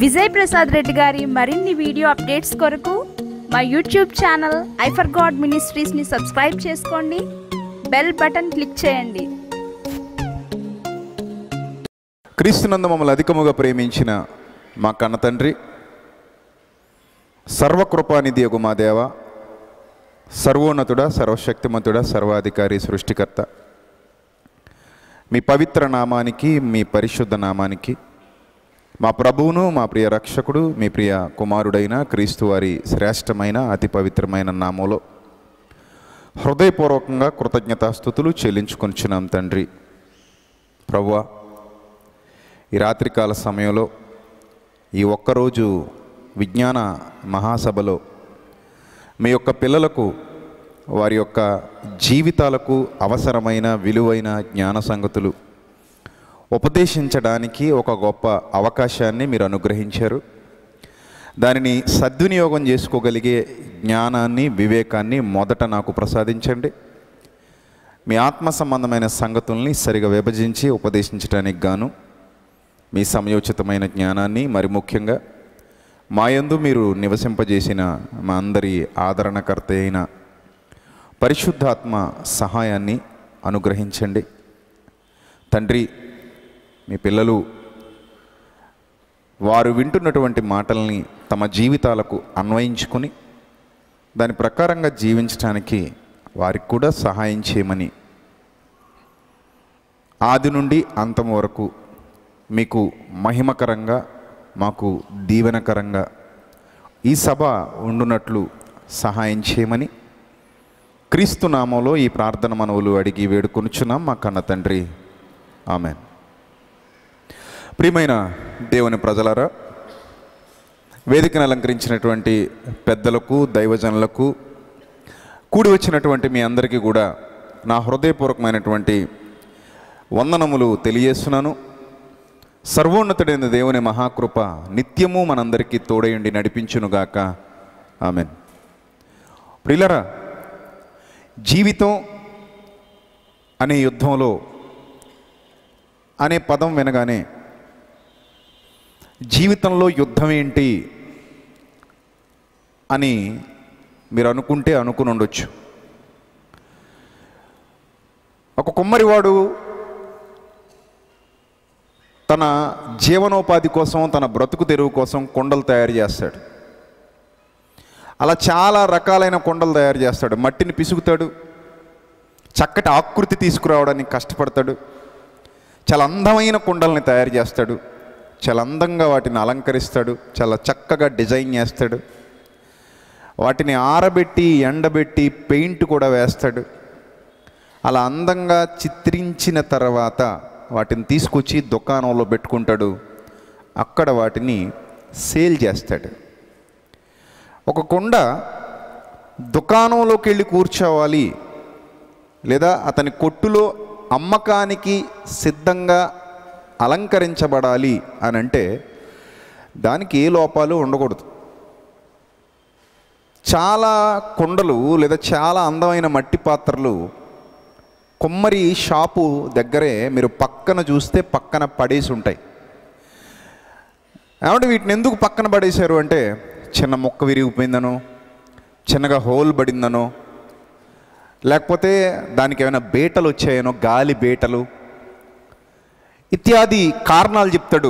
విజయ్ ప్రసాద్ రెడ్డి గారి మరిన్ని video updates కొరకు మా YouTube channel I for God మినిస్ట్రీస్ని సబ్స్క్రైబ్ చేసుకోండి, బెల్ బటన్ క్లిక్ చేయండి. క్రీస్తునందు మమ్మల్ని అధికముగా ప్రేమించిన మా కన్న తండ్రి, సర్వకృపానిధి యగు మా దేవ, సర్వోన్నతుడా, సర్వశక్తిమంతుడా, సర్వాధికారి, సృష్టికర్త, మీ పవిత్ర నామానికి, మీ పరిశుద్ధ నామానికి, మా ప్రభువును, మా ప్రియ రక్షకుడు, మీ ప్రియ కుమారుడైన క్రీస్తు వారి శ్రేష్టమైన అతి పవిత్రమైన నామంలో హృదయపూర్వకంగా కృతజ్ఞతాస్తుతులు చెల్లించుకొనిచున్నాం తండ్రి. ప్రభువా, ఈ రాత్రికాల సమయంలో ఈ ఒక్కరోజు విజ్ఞాన మహాసభలో మీ యొక్క పిల్లలకు వారి యొక్క జీవితాలకు అవసరమైన విలువైన జ్ఞాన సంగతులు ఉపదేశించడానికి ఒక గొప్ప అవకాశాన్ని మీరు అనుగ్రహించారు. దానిని సద్వినియోగం చేసుకోగలిగే జ్ఞానాన్ని, వివేకాన్ని మొదట నాకు ప్రసాదించండి. మీ ఆత్మ సంబంధమైన సంగతుల్ని సరిగా విభజించి ఉపదేశించడానికి గాను మీ సమయోచితమైన జ్ఞానాన్ని, మరి ముఖ్యంగా మా యందు మీరు నివసింపజేసిన మా అందరి ఆదరణకర్త అయిన పరిశుద్ధాత్మ సహాయాన్ని అనుగ్రహించండి. తండ్రి, మీ పిల్లలు వారు వింటున్నటువంటి మాటల్ని తమ జీవితాలకు అన్వయించుకొని దాని ప్రకారంగా జీవించడానికి వారికి కూడా సహాయం చేయమని ఆది నుండి అంతం వరకు మీకు మహిమకరంగా, మాకు దీవెనకరంగా ఈ సభ ఉండునట్లు సహాయం చేయమని క్రీస్తు నామంలో ఈ ప్రార్థన మనవులు అడిగి వేడుకొనుచున్నాం మా కన్న తండ్రి. ఆమెన్. ప్రియమైన దేవుని ప్రజలారా, వేదికను అలంకరించినటువంటి పెద్దలకు, దైవజనులకు, కూడి వచ్చినటువంటి మీ అందరికీ కూడా నా హృదయపూర్వకమైనటువంటి వందనములు తెలియజేస్తున్నాను. సర్వోన్నతుడైన దేవుని మహాకృప నిత్యము మనందరికీ తోడయుండి నడిపించునుగాక. ఆమెన్. ప్రియులారా, జీవితం అనే యుద్ధంలో అనే పదం వినగానే జీవితంలో యుద్ధం ఏంటి అని మీరు అనుకుని ఉండొచ్చు. ఒక కుమ్మరివాడు తన జీవనోపాధి కోసం, తన బ్రతుకు తెరువు కోసం కుండలు తయారు చేస్తాడు. అలా చాలా రకాలైన కుండలు తయారు చేస్తాడు. మట్టిని పిసుకుతాడు, చక్కటి ఆకృతి తీసుకురావడానికి కష్టపడతాడు, చాలా అందమైన కుండల్ని తయారు చేస్తాడు, చాలా అందంగా వాటిని అలంకరిస్తాడు, చాలా చక్కగా డిజైన్ చేస్తాడు, వాటిని ఆరబెట్టి, ఎండబెట్టి, పెయింట్ కూడా వేస్తాడు. అలా అందంగా చిత్రించిన తర్వాత వాటిని తీసుకొచ్చి దుకాణంలో పెట్టుకుంటాడు. అక్కడ వాటిని సేల్ చేస్తాడు. ఒక కుండ దుకాణంలోకి వెళ్ళి కూర్చోవాలి, లేదా అతని కొట్టులో అమ్మకానికి సిద్ధంగా అలంకరించబడాలి అని అంటే దానికి ఏ లోపాలు ఉండకూడదు. చాలా కుండలు లేదా చాలా అందమైన మట్టి పాత్రలు కుమ్మరి షాపు దగ్గరే మీరు పక్కన చూస్తే పక్కన పడేసి ఉంటాయి. ఏమంటే వీటిని ఎందుకు పక్కన పడేశారు అంటే, చిన్న మొక్క విరిగిపోయిందనో, చిన్నగా హోల్ పడిందనో, లేకపోతే దానికి ఏమైనా బేటలు వచ్చాయనో, గాలి బేటలు ఇత్యాది కారణాలు చెప్తాడు.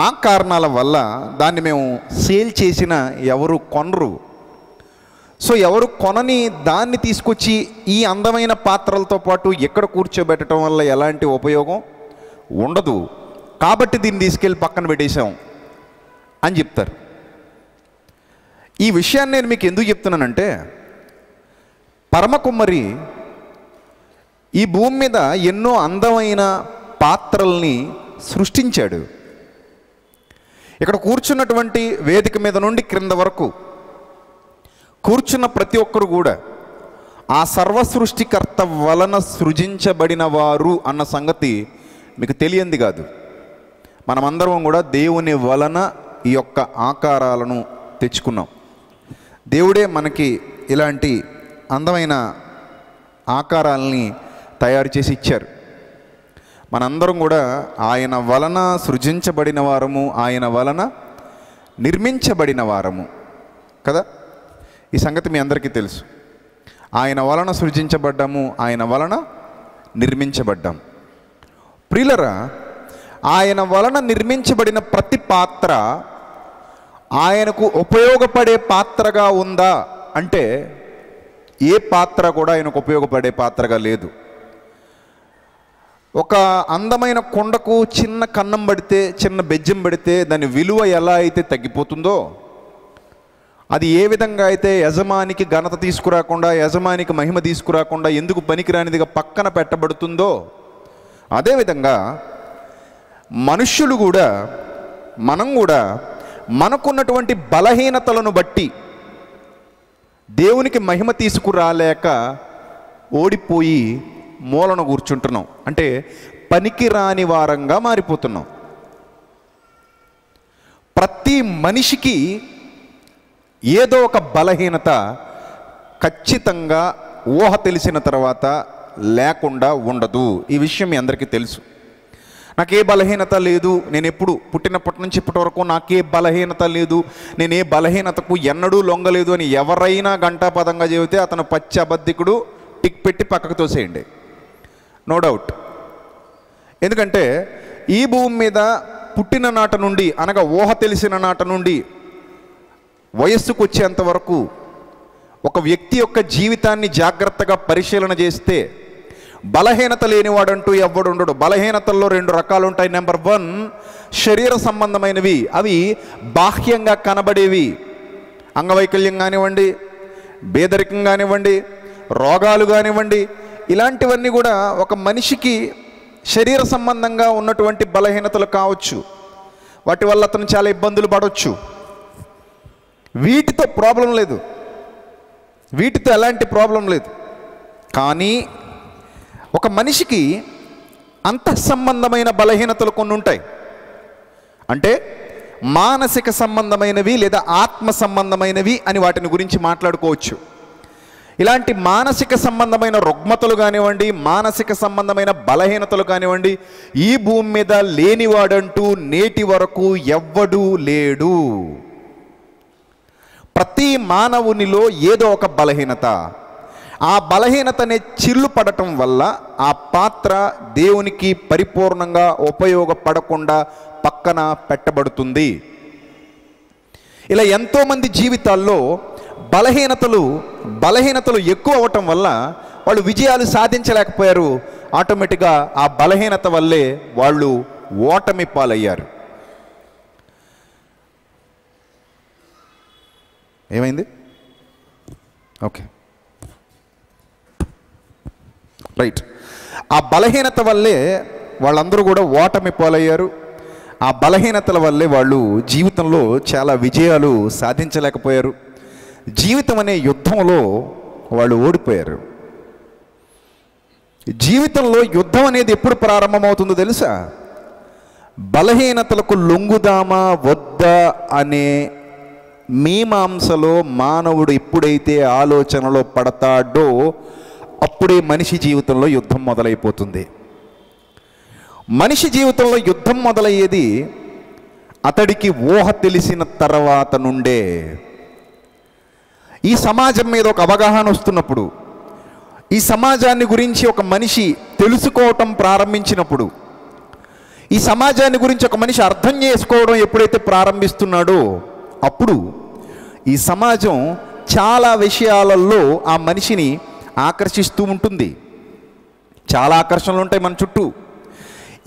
ఆ కారణాల వల్ల దాన్ని మేము సేల్ చేసిన ఎవరు కొనరు. సో ఎవరు కొనని దాన్ని తీసుకొచ్చి ఈ అందమైన పాత్రలతో పాటు ఎక్కడ కూర్చోబెట్టడం వల్ల ఎలాంటి ఉపయోగం ఉండదు, కాబట్టి దీన్ని తీసుకెళ్ళి పక్కన పెట్టేశాం అని చెప్తారు. ఈ విషయాన్ని నేను మీకు ఎందుకు చెప్తున్నానంటే, పరమ కుమ్మరి ఈ భూమి మీద ఎన్నో అందమైన పాత్రల్ని సృష్టించాడు. ఇక్కడ కూర్చున్నటువంటి వేదిక మీద నుండి క్రింద వరకు కూర్చున్న ప్రతి ఒక్కరు కూడా ఆ సర్వసృష్టికర్త వలన సృజించబడిన వారు అన్న సంగతి మీకు తెలియంది కాదు. మనమందరం కూడా దేవుని వలన ఈ యొక్క ఆకారాలను తెచ్చుకున్నాం. దేవుడే మనకి ఇలాంటి అందమైన ఆకారాలని తయారు చేసి ఇచ్చారు. మనందరం కూడా ఆయన వలన సృజించబడిన వారము, ఆయన వలన నిర్మించబడిన వారము కదా. ఈ సంగతి మీ అందరికీ తెలుసు. ఆయన వలన సృజించబడ్డాము, ఆయన వలన నిర్మించబడ్డాం. ప్రియులరా, ఆయన వలన నిర్మించబడిన ప్రతి పాత్ర ఆయనకు ఉపయోగపడే పాత్రగా ఉందా అంటే ఏ పాత్ర కూడా ఆయనకు ఉపయోగపడే పాత్రగా లేదు. ఒక అందమైన కొండకు చిన్న కన్నం పడితే, చిన్న బెజ్జం పడితే దాని విలువ ఎలా అయితే తగ్గిపోతుందో, అది ఏ విధంగా అయితే యజమానికి ఘనత తీసుకురాకుండా, యజమానికి మహిమ తీసుకురాకుండా ఎందుకు పనికిరానిదిగా పక్కన పెట్టబడుతుందో, అదేవిధంగా మనుష్యులు కూడా, మనం కూడా మనకున్నటువంటి బలహీనతలను బట్టి దేవునికి మహిమ తీసుకురాలేక ఓడిపోయి మూలన కూర్చుంటున్నాం. అంటే పనికిరాని వారంగా మారిపోతున్నాం. ప్రతి మనిషికి ఏదో ఒక బలహీనత ఖచ్చితంగా ఊహ తెలిసిన తర్వాత లేకుండా ఉండదు. ఈ విషయం మీ అందరికీ తెలుసు. నాకే బలహీనత లేదు, నేను ఎప్పుడు పుట్టినప్పటి నుంచి ఇప్పటి వరకు నాకే బలహీనత లేదు, నేను ఏ బలహీనతకు ఎన్నడూ లొంగలేదు అని ఎవరైనా గంటాపదంగా చెబితే అతను పచ్చి అబద్ధికుడు, టిక్ పెట్టి పక్కకు తోసేయండి. No doubt. ఎందుకంటే ఈ భూమి మీద పుట్టిన నాట నుండి, అనగా ఊహ తెలిసిన నాట నుండి వయస్సుకు వచ్చేంత వరకు ఒక వ్యక్తి యొక్క జీవితాన్ని జాగ్రత్తగా పరిశీలన చేస్తే బలహీనత లేనివాడంటూ ఎవ్వడు ఉండడు. బలహీనతల్లో 2 రకాలు ఉంటాయి. నెంబర్ 1 శరీర సంబంధమైనవి, అవి బాహ్యంగా కనబడేవి. అంగవైకల్యం కానివ్వండి, పేదరికం కానివ్వండి, రోగాలు కానివ్వండి, ఇలాంటివన్నీ కూడా ఒక మనిషికి శరీర సంబంధంగా ఉన్నటువంటి బలహీనతలు కావచ్చు. వాటి వల్ల అతను చాలా ఇబ్బందులు పడవచ్చు. వీటితో ప్రాబ్లం లేదు, వీటితో ఎలాంటి ప్రాబ్లం లేదు. కానీ ఒక మనిషికి అంతః సంబంధమైన బలహీనతలు కొన్ని ఉంటాయి. అంటే మానసిక సంబంధమైనవి లేదా ఆత్మ సంబంధమైనవి అని వాటిని గురించి మాట్లాడుకోవచ్చు. ఇలాంటి మానసిక సంబంధమైన రుగ్మతలు కానివ్వండి, మానసిక సంబంధమైన బలహీనతలు కానివ్వండి, ఈ భూమి మీద లేనివాడంటూ నేటి వరకు ఎవ్వడూ లేడు. ప్రతి మానవునిలో ఏదో ఒక బలహీనత, ఆ బలహీనతనే చిల్లు పడటం వల్ల ఆ పాత్ర దేవునికి పరిపూర్ణంగా ఉపయోగపడకుండా పక్కన పెట్టబడుతుంది. ఇలా ఎంతోమంది జీవితాల్లో బలహీనతలు ఎక్కువ అవటం వల్ల వాళ్ళు విజయాలు సాధించలేకపోయారు. ఆటోమేటిక్గా ఆ బలహీనత వల్లే వాళ్ళు ఓటమి పాలయ్యారు. ఏమైంది? Okay, right. ఆ బలహీనత వల్లే వాళ్ళందరూ కూడా ఓటమి పాలయ్యారు. ఆ బలహీనతల వల్లే వాళ్ళు జీవితంలో చాలా విజయాలు సాధించలేకపోయారు. జీవితం అనే యుద్ధంలో వాళ్ళు ఓడిపోయారు. జీవితంలో యుద్ధం అనేది ఎప్పుడు ప్రారంభమవుతుందో తెలుసా? బలహీనతలకు లొంగుదామా వద్దా అనే మీమాంసలో మానవుడు ఎప్పుడైతే ఆలోచనలో పడతాడో అప్పుడే మనిషి జీవితంలో యుద్ధం మొదలైపోతుంది. మనిషి జీవితంలో యుద్ధం మొదలయ్యేది అతడికి ఊహ తెలిసిన తర్వాత నుండే. ఈ సమాజం మీద ఒక అవగాహన వస్తున్నప్పుడు, ఈ సమాజాన్ని గురించి ఒక మనిషి తెలుసుకోవటం ప్రారంభించినప్పుడు, ఈ సమాజాన్ని గురించి ఒక మనిషి అర్థం చేసుకోవడం ఎప్పుడైతే ప్రారంభిస్తున్నాడో అప్పుడు ఈ సమాజం చాలా విషయాలలో ఆ మనిషిని ఆకర్షిస్తూ ఉంటుంది. చాలా ఆకర్షణలు ఉంటాయి మన చుట్టూ.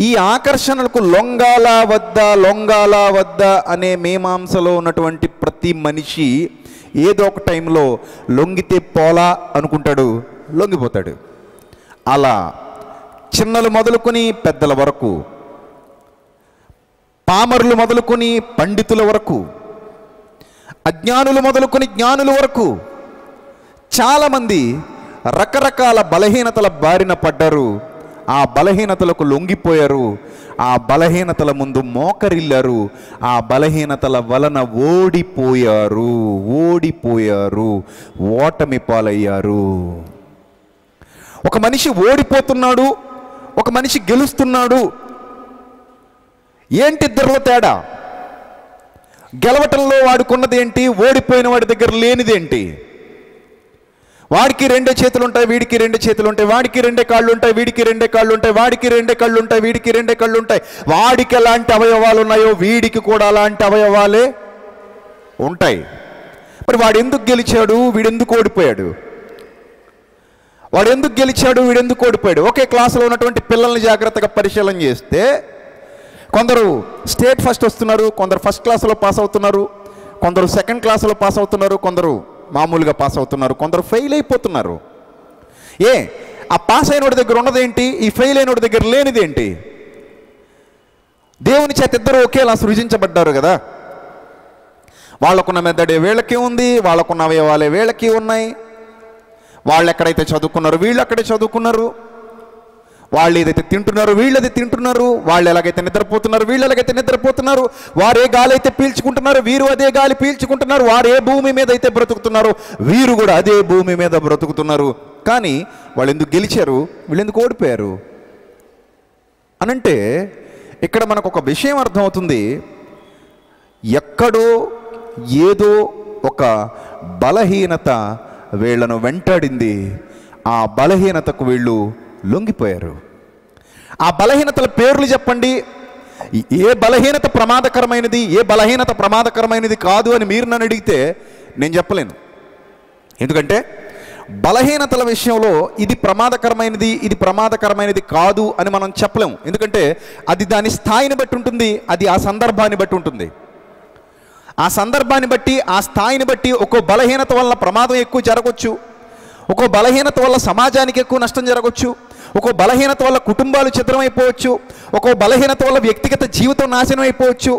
ఈ ఆకర్షణలకు లొంగాలా వద్దా అనే మీమాంసలో ఉన్నటువంటి ప్రతి మనిషి ఏదో ఒక టైంలో లొంగితే పోలా అనుకుంటాడు, లొంగిపోతాడు. అలా చిన్నలు మొదలుకొని పెద్దల వరకు, పామరులు మొదలుకొని పండితుల వరకు, అజ్ఞానులు మొదలుకొని జ్ఞానుల వరకు చాలామంది రకరకాల బలహీనతల బారిన పడ్డారు. ఆ బలహీనతలకు లొంగిపోయారు. ఆ బలహీనతల ముందు మోకరిల్లారు. ఆ బలహీనతల వలన ఓడిపోయారు, ఓటమి పాలయ్యారు. ఒక మనిషి ఓడిపోతున్నాడు, ఒక మనిషి గెలుస్తున్నాడు. ఏంటి ఇద్దరిలో తేడా? గెలవటంలో వాడుకున్నది ఏంటి? ఓడిపోయిన వాడి దగ్గర లేనిది ఏంటి? వాడికి 2 చేతులు ఉంటాయి, వీడికి 2 చేతులు ఉంటాయి, వాడికి 2 కాళ్ళు ఉంటాయి, వీడికి 2 కాళ్ళు ఉంటాయి, వాడికి 2 కళ్ళు ఉంటాయి, వీడికి 2 కళ్ళు ఉంటాయి. వాడికి ఎలాంటి అవయవాలు ఉన్నాయో వీడికి కూడా అలాంటి అవయవాలే ఉంటాయి. మరి వాడు ఎందుకు గెలిచాడు, వీడెందుకు ఓడిపోయాడు? వాడు ఎందుకు గెలిచాడు, వీడెందుకు ఓడిపోయాడు? ఒకే క్లాసులో ఉన్నటువంటి పిల్లల్ని జాగ్రత్తగా పరిశీలన చేస్తే కొందరు స్టేట్ ఫస్ట్ వస్తున్నారు, కొందరు ఫస్ట్ క్లాసులో పాస్ అవుతున్నారు, కొందరు సెకండ్ క్లాసులో పాస్ అవుతున్నారు, కొందరు మామూలుగా పాస్ అవుతున్నారు, కొందరు ఫెయిల్ అయిపోతున్నారు. ఆ పాస్ అయినోడి దగ్గర ఉన్నదేంటి, ఈ ఫెయిల్ అయినోడి దగ్గర లేనిదేంటి? దేవుని చేత ఇద్దరు ఒకేలా సృజించబడ్డారు కదా. వాళ్ళకున్న మెదడే వీళ్ళకి ఉంది, వాళ్ళకున్న అవయవాలే వీళ్ళకి ఉన్నాయి. వాళ్ళు ఎక్కడైతే చదువుకున్నారు వీళ్ళు అక్కడే చదువుకున్నారు. వాళ్ళు ఏదైతే తింటున్నారు వీళ్ళు అది తింటున్నారు. వాళ్ళు ఎలాగైతే నిద్రపోతున్నారు వీళ్ళు ఎలాగైతే నిద్రపోతున్నారు. వారు ఏ గాలి అయితే పీల్చుకుంటున్నారు వీరు అదే గాలి పీల్చుకుంటున్నారు. వారు ఏ భూమి మీద అయితే బ్రతుకుతున్నారో వీరు కూడా అదే భూమి మీద బ్రతుకుతున్నారు. కానీ వాళ్ళు ఎందుకు గెలిచారు, వీళ్ళు ఎందుకు ఓడిపోయారు అనంటే ఇక్కడ మనకు ఒక విషయం అర్థమవుతుంది. ఎక్కడో ఏదో ఒక బలహీనత వీళ్లను వెంటాడింది. ఆ బలహీనతకు వీళ్ళు లొంగిపోయారు. ఆ బలహీనతల పేర్లు చెప్పండి. ఏ బలహీనత ప్రమాదకరమైనది, ఏ బలహీనత ప్రమాదకరమైనది కాదు అని మీరు నన్ను అడిగితే నేను చెప్పలేను. ఎందుకంటే బలహీనతల విషయంలో ఇది ప్రమాదకరమైనది, ఇది ప్రమాదకరమైనది కాదు అని మనం చెప్పలేము. ఎందుకంటే అది దాని స్థాయిని బట్టి ఉంటుంది, అది ఆ సందర్భాన్ని బట్టి ఉంటుంది. ఆ సందర్భాన్ని బట్టి, ఆ స్థాయిని బట్టి ఒక్కో బలహీనత వల్ల ప్రమాదం ఎక్కువ జరగవచ్చు, ఒక్కో బలహీనత వల్ల సమాజానికి ఎక్కువ నష్టం జరగవచ్చు, ఒక్కో బలహీనత వల్ల కుటుంబాలు ఛిద్రమైపోవచ్చు, ఒక్కో బలహీనత వల్ల వ్యక్తిగత జీవితం నాశనం అయిపోవచ్చు,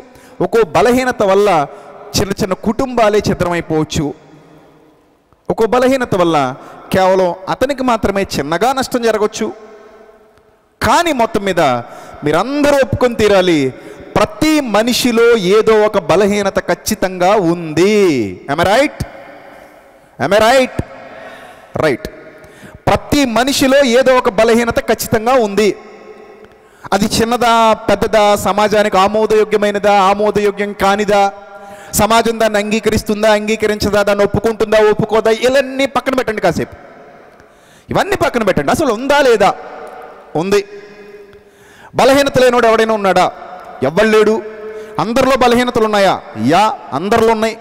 ఒక్కో బలహీనత వల్ల చిన్న చిన్న కుటుంబాలే ఛిద్రమైపోవచ్చు, ఒక్కో బలహీనత వల్ల కేవలం అతనికి మాత్రమే చిన్నగా నష్టం జరగవచ్చు. కానీ మొత్తం మీద మీరందరూ ఒప్పుకొని తీరాలి, ప్రతి మనిషిలో ఏదో ఒక బలహీనత ఖచ్చితంగా ఉంది. am I right? రైట్. ప్రతి మనిషిలో ఏదో ఒక బలహీనత ఖచ్చితంగా ఉంది. అది చిన్నదా పెద్దదా, సమాజానికి ఆమోదయోగ్యమైనదా ఆమోదయోగ్యం కానిదా, సమాజం దాన్ని అంగీకరిస్తుందా అంగీకరించదా, దాన్ని ఒప్పుకుంటుందా ఒప్పుకోదా, ఇవన్నీ పక్కన పెట్టండి. కాసేపు ఇవన్నీ పక్కన పెట్టండి. అసలు ఉందా లేదా? ఉంది. బలహీనత లేనివాడు ఎవడైనా ఉన్నాడా? ఎవ్వడు లేడు. అందరిలో బలహీనతలు ఉన్నాయా? యా, అందరిలో ఉన్నాయి.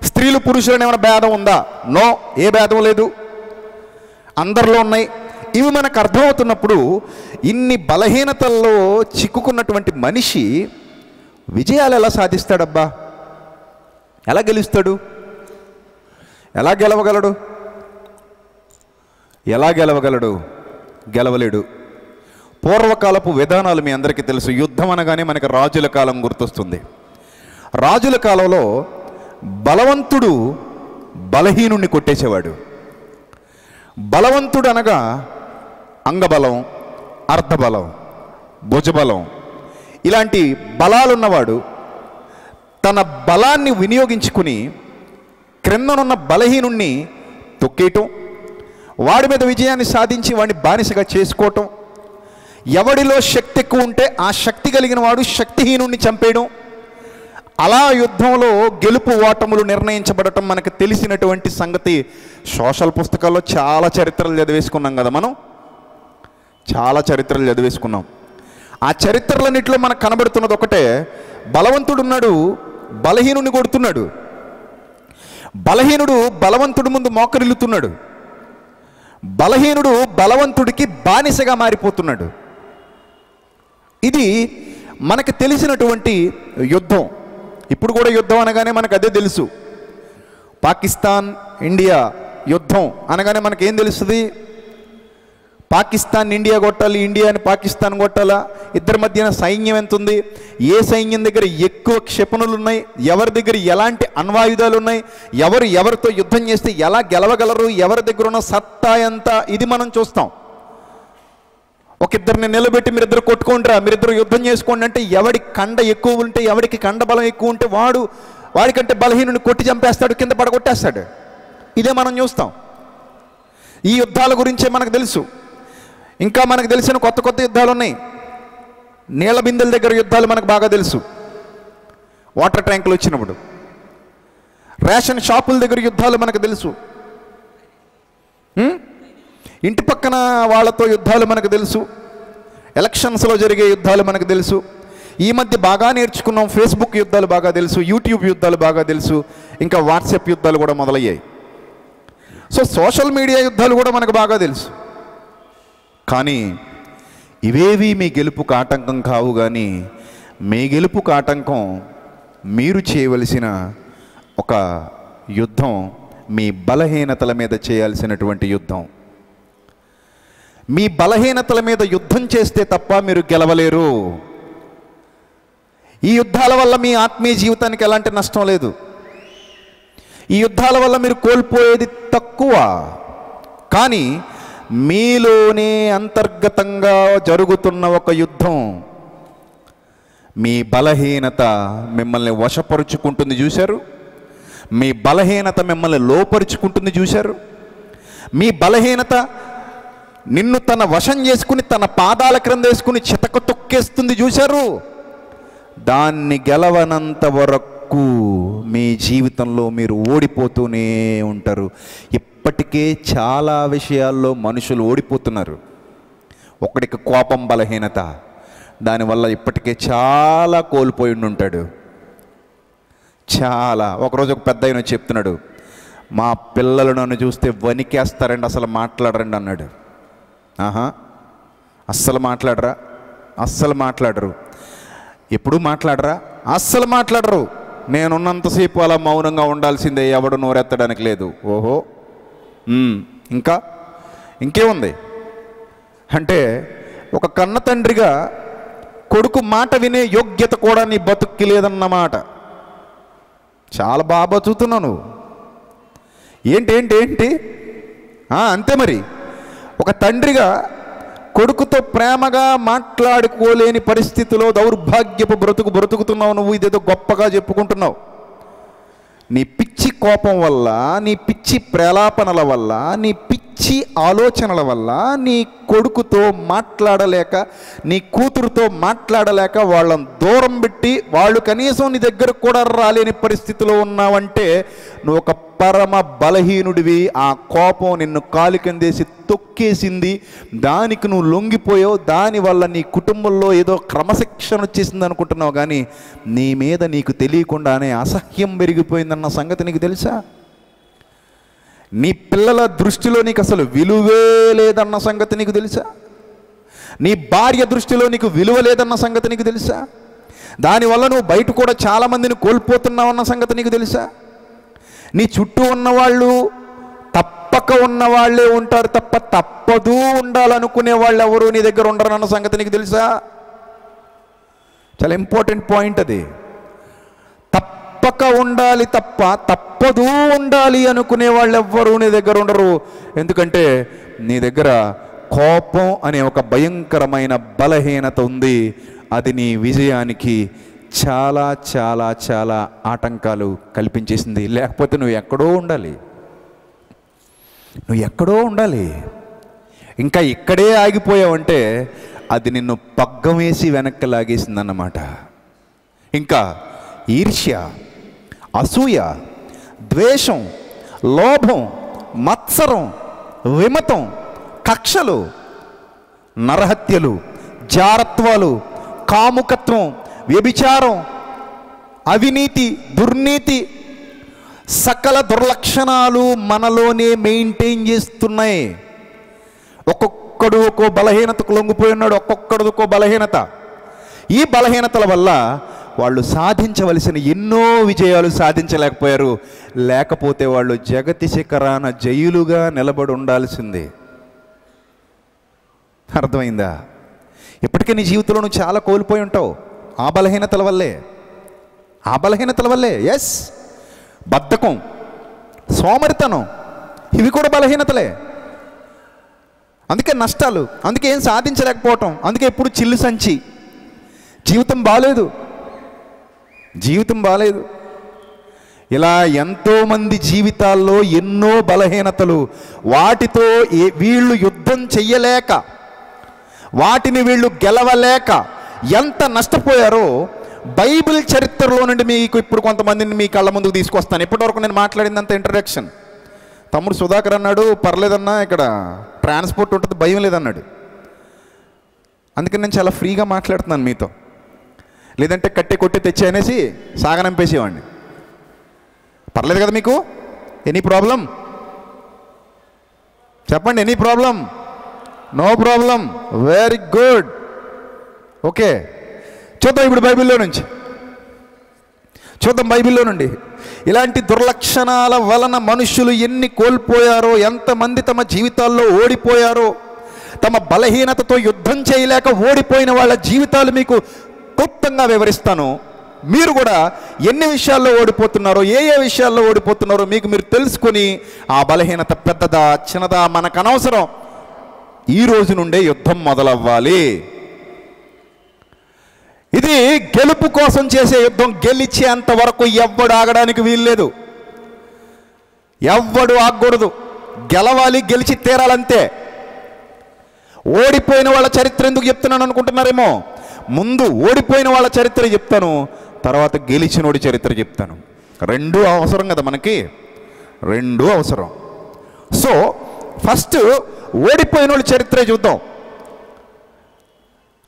స్త్రీలు పురుషులను ఏమైనా భేదం ఉందా? నో, ఏ భేదం లేదు, అందరిలో ఉన్నాయి. ఇవి మనకు అర్థమవుతున్నప్పుడు ఇన్ని బలహీనతల్లో చిక్కుకున్నటువంటి మనిషి విజయాలు ఎలా సాధిస్తాడబ్బా? ఎలా గెలుస్తాడు? ఎలా గెలవగలడు? గెలవలేడు. పూర్వకాలపు విధానాలు మీ అందరికీ తెలుసు. యుద్ధం అనగానే మనకి రాజుల కాలం గుర్తొస్తుంది. రాజుల కాలంలో బలవంతుడు బలహీనుణ్ణి కొట్టేసేవాడు. బలవంతుడు అనగా అంగబలం, అర్ధబలం, భుజబలం ఇలాంటి బలాలున్నవాడు తన బలాన్ని వినియోగించుకుని క్రిందనున్న బలహీనుణ్ణి తొక్కేయటం, వాడి మీద విజయాన్ని సాధించి వాడిని బానిసగా చేసుకోవటం, ఎవడిలో శక్తి ఎక్కువ ఉంటే ఆ శక్తి కలిగిన వాడు శక్తిహీనుణ్ణి చంపేయడం, అలా యుద్ధంలో గెలుపు ఓటములు నిర్ణయించబడటం మనకు తెలిసినటువంటి సంగతి. సోషల్ పుస్తకాల్లో చాలా చరిత్రలు చదివేసుకున్నాం కదా, మనం చాలా చరిత్రలు చదివేసుకున్నాం. ఆ చరిత్రలన్నింటిలో మనకు కనబడుతున్నది ఒకటే, బలవంతుడు ఉన్నాడు బలహీనుడిని కొడుతున్నాడు, బలహీనుడు బలవంతుడి ముందు మోకరిల్లుతున్నాడు, బలహీనుడు బలవంతుడికి బానిసగా మారిపోతున్నాడు. ఇది మనకు తెలిసినటువంటి యుద్ధం. ఇప్పుడు కూడా యుద్ధం అనగానే మనకు అదే తెలుసు. పాకిస్తాన్ ఇండియా యుద్ధం అనగానే మనకేం తెలుస్తుంది? పాకిస్తాన్ ఇండియా కొట్టాలి, ఇండియాని పాకిస్తాన్ కొట్టాలా, ఇద్దరి మధ్యన సైన్యం ఎంత ఉంది, ఏ సైన్యం దగ్గర ఎక్కువ క్షిపణులు ఉన్నాయి, ఎవరి దగ్గర ఎలాంటి అణ్వాయుధాలు ఉన్నాయి, ఎవరు ఎవరితో యుద్ధం చేస్తే ఎలా గెలవగలరు, ఎవరి దగ్గర ఉన్న సత్తా ఎంత, ఇది మనం చూస్తాం. ఒక ఇద్దరిని నిలబెట్టి మీరిద్దరు కొట్టుకోండిరా, మీరిద్దరు యుద్ధం చేసుకోండి అంటే ఎవడి కండ ఎక్కువ ఉంటే, ఎవడికి కండ బలం ఎక్కువ ఉంటే వాడికంటే బలహీనుని కొట్టి చంపేస్తాడు, కింద పడగొట్టేస్తాడు. ఇదే మనం చూస్తాం. ఈ యుద్ధాల గురించే మనకు తెలుసు. ఇంకా మనకు తెలిసిన కొత్త కొత్త యుద్ధాలు ఉన్నాయి. నీళ్ళ బిందెల దగ్గర యుద్ధాలు మనకు బాగా తెలుసు. వాటర్ ట్యాంకులు వచ్చినప్పుడు, రేషన్ షాపుల దగ్గర యుద్ధాలు మనకు తెలుసు, ఇంటి పక్కన వాళ్ళతో యుద్ధాలు మనకు తెలుసు, ఎలక్షన్స్లో జరిగే యుద్ధాలు మనకు తెలుసు. ఈ మధ్య బాగా నేర్చుకున్నాం, ఫేస్బుక్ యుద్ధాలు బాగా తెలుసు, యూట్యూబ్ యుద్ధాలు బాగా తెలుసు, ఇంకా వాట్సాప్ యుద్ధాలు కూడా మొదలయ్యాయి. సో సోషల్ మీడియా యుద్ధాలు కూడా మనకు బాగా తెలుసు. కానీ ఇవేవి మీ గెలుపుకు ఆటంకం కావు. కానీ మీ గెలుపుకు ఆటంకం మీరు చేయవలసిన ఒక యుద్ధం, మీ బలహీనతల మీద చేయాల్సినటువంటి యుద్ధం. మీ బలహీనతల మీద యుద్ధం చేస్తే తప్ప మీరు గెలవలేరు. ఈ యుద్ధాల వల్ల మీ ఆత్మీయ జీవితానికి ఎలాంటి నష్టం లేదు. ఈ యుద్ధాల వల్ల మీరు కోల్పోయేది తక్కువ. కానీ మీలోనే అంతర్గతంగా జరుగుతున్న ఒక యుద్ధం, మీ బలహీనత మిమ్మల్ని వశపరుచుకుంటుంది చూశారు, మీ బలహీనత మిమ్మల్ని లోపరుచుకుంటుంది చూశారు, మీ బలహీనత నిన్ను తన వశం చేసుకుని తన పాదాల క్రింద వేసుకుని చితక తొక్కేస్తుంది చూశారు. దాన్ని గెలవనంత వరకు మీ జీవితంలో మీరు ఓడిపోతూనే ఉంటారు. ఇప్పటికే చాలా విషయాల్లో మనుషులు ఓడిపోతున్నారు. ఒకడికి కోపం బలహీనత, దానివల్ల ఇప్పటికే చాలా కోల్పోయి ఉంటాడు. చాలా. ఒకరోజు ఒక పెద్ద ఆయన చెప్తున్నాడు, మా పిల్లలు నన్ను చూస్తే వణికేస్తారండి, అసలు మాట్లాడరండి అన్నాడు. అస్సలు మాట్లాడరా? అస్సలు మాట్లాడరు. ఎప్పుడు మాట్లాడరా? అస్సలు మాట్లాడరు. నేనున్నంతసేపు అలా మౌనంగా ఉండాల్సిందే, ఎవడు నోరెత్తడానికి లేదు. ఓహో, ఇంకేముంది అంటే, ఒక కన్న తండ్రిగా కొడుకు మాట వినే యోగ్యత కూడా నీ బతుక్కి లేదన్నమాట. చాలా బాగా బతుకుతున్నావు నువ్వు. ఏంటి అంతే మరి. ఒక తండ్రిగా కొడుకుతో ప్రేమగా మాట్లాడుకోలేని పరిస్థితిలో దౌర్భాగ్యపు బ్రతుకుతున్నావు నువ్వు. ఇదేదో గొప్పగా చెప్పుకుంటున్నావు. నీ పిచ్చి కోపం వల్ల, నీ పిచ్చి ప్రలాపనల వల్ల, నీ పిచ్చి ఆలోచనల వల్ల నీ కొడుకుతో మాట్లాడలేక, నీ కూతురుతో మాట్లాడలేక వాళ్ళని దూరం పెట్టి వాళ్ళు కనీసం నీ దగ్గరకు కూడా రాలేని పరిస్థితిలో ఉన్నావంటే నువ్వు ఒక పరమ బలహీనుడివి. ఆ కోపం నిన్ను కాలి కిందేసి తొక్కేసింది, దానికి నువ్వు లొంగిపోయావు. దానివల్ల నీ కుటుంబంలో ఏదో క్రమశిక్షణ వచ్చేసింది అనుకుంటున్నావు, కానీ నీ మీద నీకు తెలియకుండానే అసహ్యం పెరిగిపోయిందన్న సంగతి నీకు తెలుసా? నీ పిల్లల దృష్టిలో నీకు అసలు విలువే లేదన్న సంగతి నీకు తెలుసా? నీ భార్య దృష్టిలో నీకు విలువ లేదన్న సంగతి నీకు తెలుసా? దానివల్ల నువ్వు బయట కూడా చాలామందిని కోల్పోతున్నావు అన్న సంగతి నీకు తెలుసా? నీ చుట్టూ ఉన్నవాళ్ళు తప్పక ఉన్నవాళ్లే ఉంటారు తప్ప తప్పదు ఉండాలనుకునే వాళ్ళు ఎవరు నీ దగ్గర ఉండరు అన్న సంగతి నీకు తెలుసా? చాలా ఇంపార్టెంట్ పాయింట్ అది. తప్పక ఉండాలి తప్ప తప్పదు ఉండాలి అనుకునే వాళ్ళు ఎవ్వరూ నీ దగ్గర ఉండరు. ఎందుకంటే నీ దగ్గర కోపం అనే ఒక భయంకరమైన బలహీనత ఉంది. అది నీ విజయానికి చాలా చాలా చాలా ఆటంకాలు కల్పించేసింది. లేకపోతే నువ్వు ఎక్కడో ఉండాలి. ఇంకా ఇక్కడే ఆగిపోయావంటే అది నిన్ను పగ్గం వేసి వెనక్కి లాగేసిందన్నమాట. ఇంకా ఈర్ష్య, అసూయ, ద్వేషం, లోభం, మత్సరం, విమతం, కక్షలు, నరహత్యలు, జారత్వాలు, కాముకత్వం, వ్యభిచారం, అవినీతి, దుర్నీతి, సకల దుర్లక్షణాలు మనలోనే మెయింటైన్ చేస్తున్నాయి. ఒక్కొక్కడు ఒక్కో బలహీనతకు లొంగిపోయి ఉన్నాడు. ఒక్కొక్కడు ఒక్కో బలహీనత. ఈ బలహీనతల వల్ల వాళ్ళు సాధించవలసిన ఎన్నో విజయాలు సాధించలేకపోయారు. లేకపోతే వాళ్ళు జగతి శిఖరాన జైలుగా నిలబడి ఉండాల్సిందే. అర్థమైందా? ఇప్పటికే నీ జీవితంలో నువ్వు చాలా కోల్పోయి ఉంటావు ఆ బలహీనతల వల్లే. ఎస్, బద్ధకం, సోమరితనం, ఇవి కూడా బలహీనతలే. అందుకే నష్టాలు, అందుకే ఏం సాధించలేకపోవటం, అందుకే ఎప్పుడు చిల్లు సంచి. జీవితం బాలేదు. ఇలా ఎంతోమంది జీవితాల్లో ఎన్నో బలహీనతలు. వాటితో వీళ్ళు యుద్ధం చెయ్యలేక, వాటిని వీళ్ళు గెలవలేక ఎంత నష్టపోయారో బైబిల్ చరిత్రలో నుండి మీకు ఇప్పుడు కొంతమందిని మీ కళ్ళ ముందుకు తీసుకొస్తాను. ఇప్పటివరకు నేను మాట్లాడిందంత ఇంట్రడక్షన్. తమ్ముడు సుధాకర్ అన్నాడు, పర్లేదన్నా ఇక్కడ ట్రాన్స్పోర్ట్ ఉంటుంది, భయం లేదన్నాడు. అందుకని నేను చాలా ఫ్రీగా మాట్లాడుతున్నాను మీతో. లేదంటే కట్టి కొట్టి తెచ్చి అనేసి సాగనంపేసేవాడిని. పర్లేదు కదా మీకు? ఎనీ ప్రాబ్లం చెప్పండి. Any problem? No problem. Very good. Okay, చూద్దాం ఇప్పుడు బైబిల్లో నుంచి. చూద్దాం బైబిల్లో నుండి ఇలాంటి దుర్లక్షణాల వలన మనుషులు ఎన్ని కోల్పోయారో, ఎంతమంది తమ జీవితాల్లో ఓడిపోయారో, తమ బలహీనతతో యుద్ధం చేయలేక ఓడిపోయిన వాళ్ళ జీవితాలు మీకు క్లుప్తంగా వివరిస్తాను. మీరు కూడా ఎన్ని విషయాల్లో ఓడిపోతున్నారో, ఏ ఏ విషయాల్లో ఓడిపోతున్నారో మీకు మీరు తెలుసుకొని ఆ బలహీనత పెద్దదా చిన్నదా మనకు అనవసరం. ఈ రోజు నుండే యుద్ధం మొదలవ్వాలి. ఇది గెలుపు కోసం చేసే యుద్ధం. గెలిచేంత వరకు ఎవ్వడు ఆగడానికి వీల్లేదు, ఎవ్వడు ఆగకూడదు. గెలవాలి, గెలిచి తీరాలంతే. ఓడిపోయిన వాళ్ళ చరిత్ర ఎందుకు చెప్తున్నాను అనుకుంటున్నారేమో. ముందు ఓడిపోయిన వాళ్ళ చరిత్ర చెప్తాను, తర్వాత గెలిచినోడి చరిత్ర చెప్తాను. రెండూ అవసరం కదా మనకి, రెండూ అవసరం. సో ఫస్ట్ ఓడిపోయిన వాళ్ళ చరిత్ర చూద్దాం.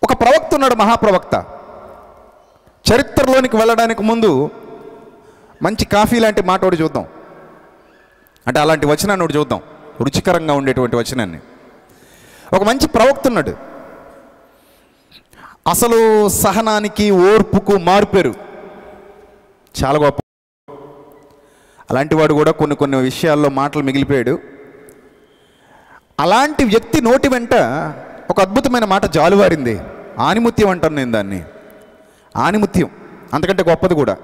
ఒక ప్రవక్త ఉన్నాడు, మహాప్రవక్త. చరిత్రలోనికి వెళ్ళడానికి ముందు మంచి కాఫీ లాంటి మాట ఒకటి చూద్దాం. అంటే అలాంటి వచనాన్ని ఒకటి చూద్దాం, రుచికరంగా ఉండేటువంటి వచనాన్ని. ఒక మంచి ప్రవక్త ఉన్నాడు, అసలు సహనానికి ఓర్పుకు మారుపేరు, చాలా గొప్ప. అలాంటి వాడు కూడా కొన్ని కొన్ని విషయాల్లో మాటలు మిగిలిపోయాడు. అలాంటి వ్యక్తి నోటి వెంట ఒక అద్భుతమైన మాట జాలువారింది. ఆనిముత్యం అంటాను నేను దాన్ని, ఆనిముత్యం, అంతకంటే గొప్పది కూడా.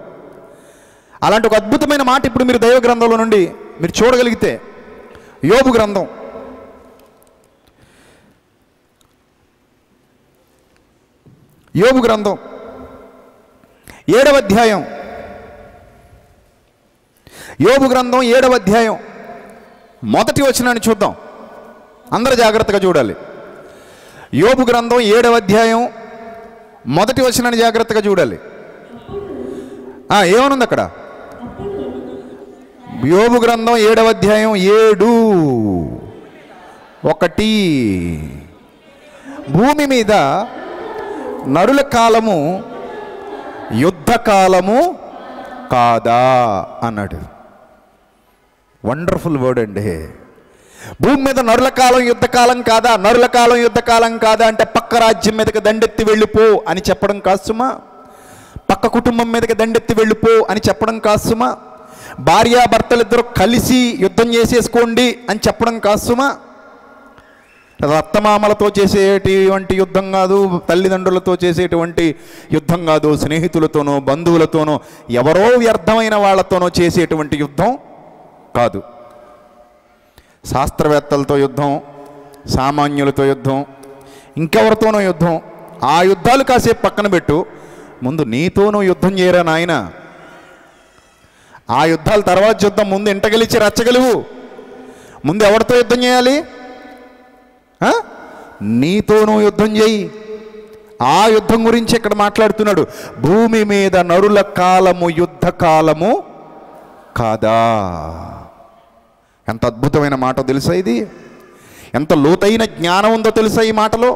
అలాంటి ఒక అద్భుతమైన మాట ఇప్పుడు మీరు దైవ గ్రంథంలో నుండి మీరు చూడగలిగితే, యోబు గ్రంథం 7వ అధ్యాయం. యోబు గ్రంథం 7వ అధ్యాయం మొదటి వచనాన్ని చూద్దాం. అందరూ జాగ్రత్తగా చూడాలి. యోబు గ్రంథం 7వ అధ్యాయం మొదటి వచనాన్ని జాగ్రత్తగా చూడాలి. ఏమనుంది అక్కడ? యోబు గ్రంథం 7వ అధ్యాయం 7:1 భూమి మీద నరుల కాలము యుద్ధ కాలము కాదా అన్నాడు. వండర్ఫుల్ వర్డ్ అండి. భూమి మీద నరుల కాలం యుద్ధకాలం కాదా? నరుల కాలం యుద్ధకాలం కాదా అంటే పక్క రాజ్యం మీదకి దండెత్తి వెళ్ళిపో అని చెప్పడం కాసుమా? పక్క కుటుంబం మీదకి దండెత్తి వెళ్ళిపో అని చెప్పడం కాసుమా? భార్యాభర్తలిద్దరూ కలిసి యుద్ధం చేసేసుకోండి అని చెప్పడం కాసుమా? రక్తమామలతో చేసేటువంటి యుద్ధం కాదు, తల్లిదండ్రులతో చేసేటువంటి యుద్ధం కాదు, స్నేహితులతోనో బంధువులతోనో ఎవరో వ్యర్థమైన వాళ్ళతోనో చేసేటువంటి యుద్ధం కాదు. శాస్త్రవేత్తలతో యుద్ధం, సామాన్యులతో యుద్ధం, ఇంకెవరితోనో యుద్ధం. ఆ యుద్ధాలు కాసేపు పక్కన పెట్టు, ముందు నీతోనూ యుద్ధం చేయరా నాయన. ఆ యుద్ధాల తర్వాత యుద్ధం, ముందు ఇంట గెలిచి రచ్చగలువు. ముందు ఎవరితో యుద్ధం చేయాలి? నీతోనూ యుద్ధం చేయి. ఆ యుద్ధం గురించి ఇక్కడ మాట్లాడుతున్నాడు. భూమి మీద నరుల కాలము యుద్ధ కాలము కాదా? ఎంత అద్భుతమైన మాట తెలుసా ఇది? ఎంత లోతైన జ్ఞానం ఉందో తెలుసా ఈ మాటలో?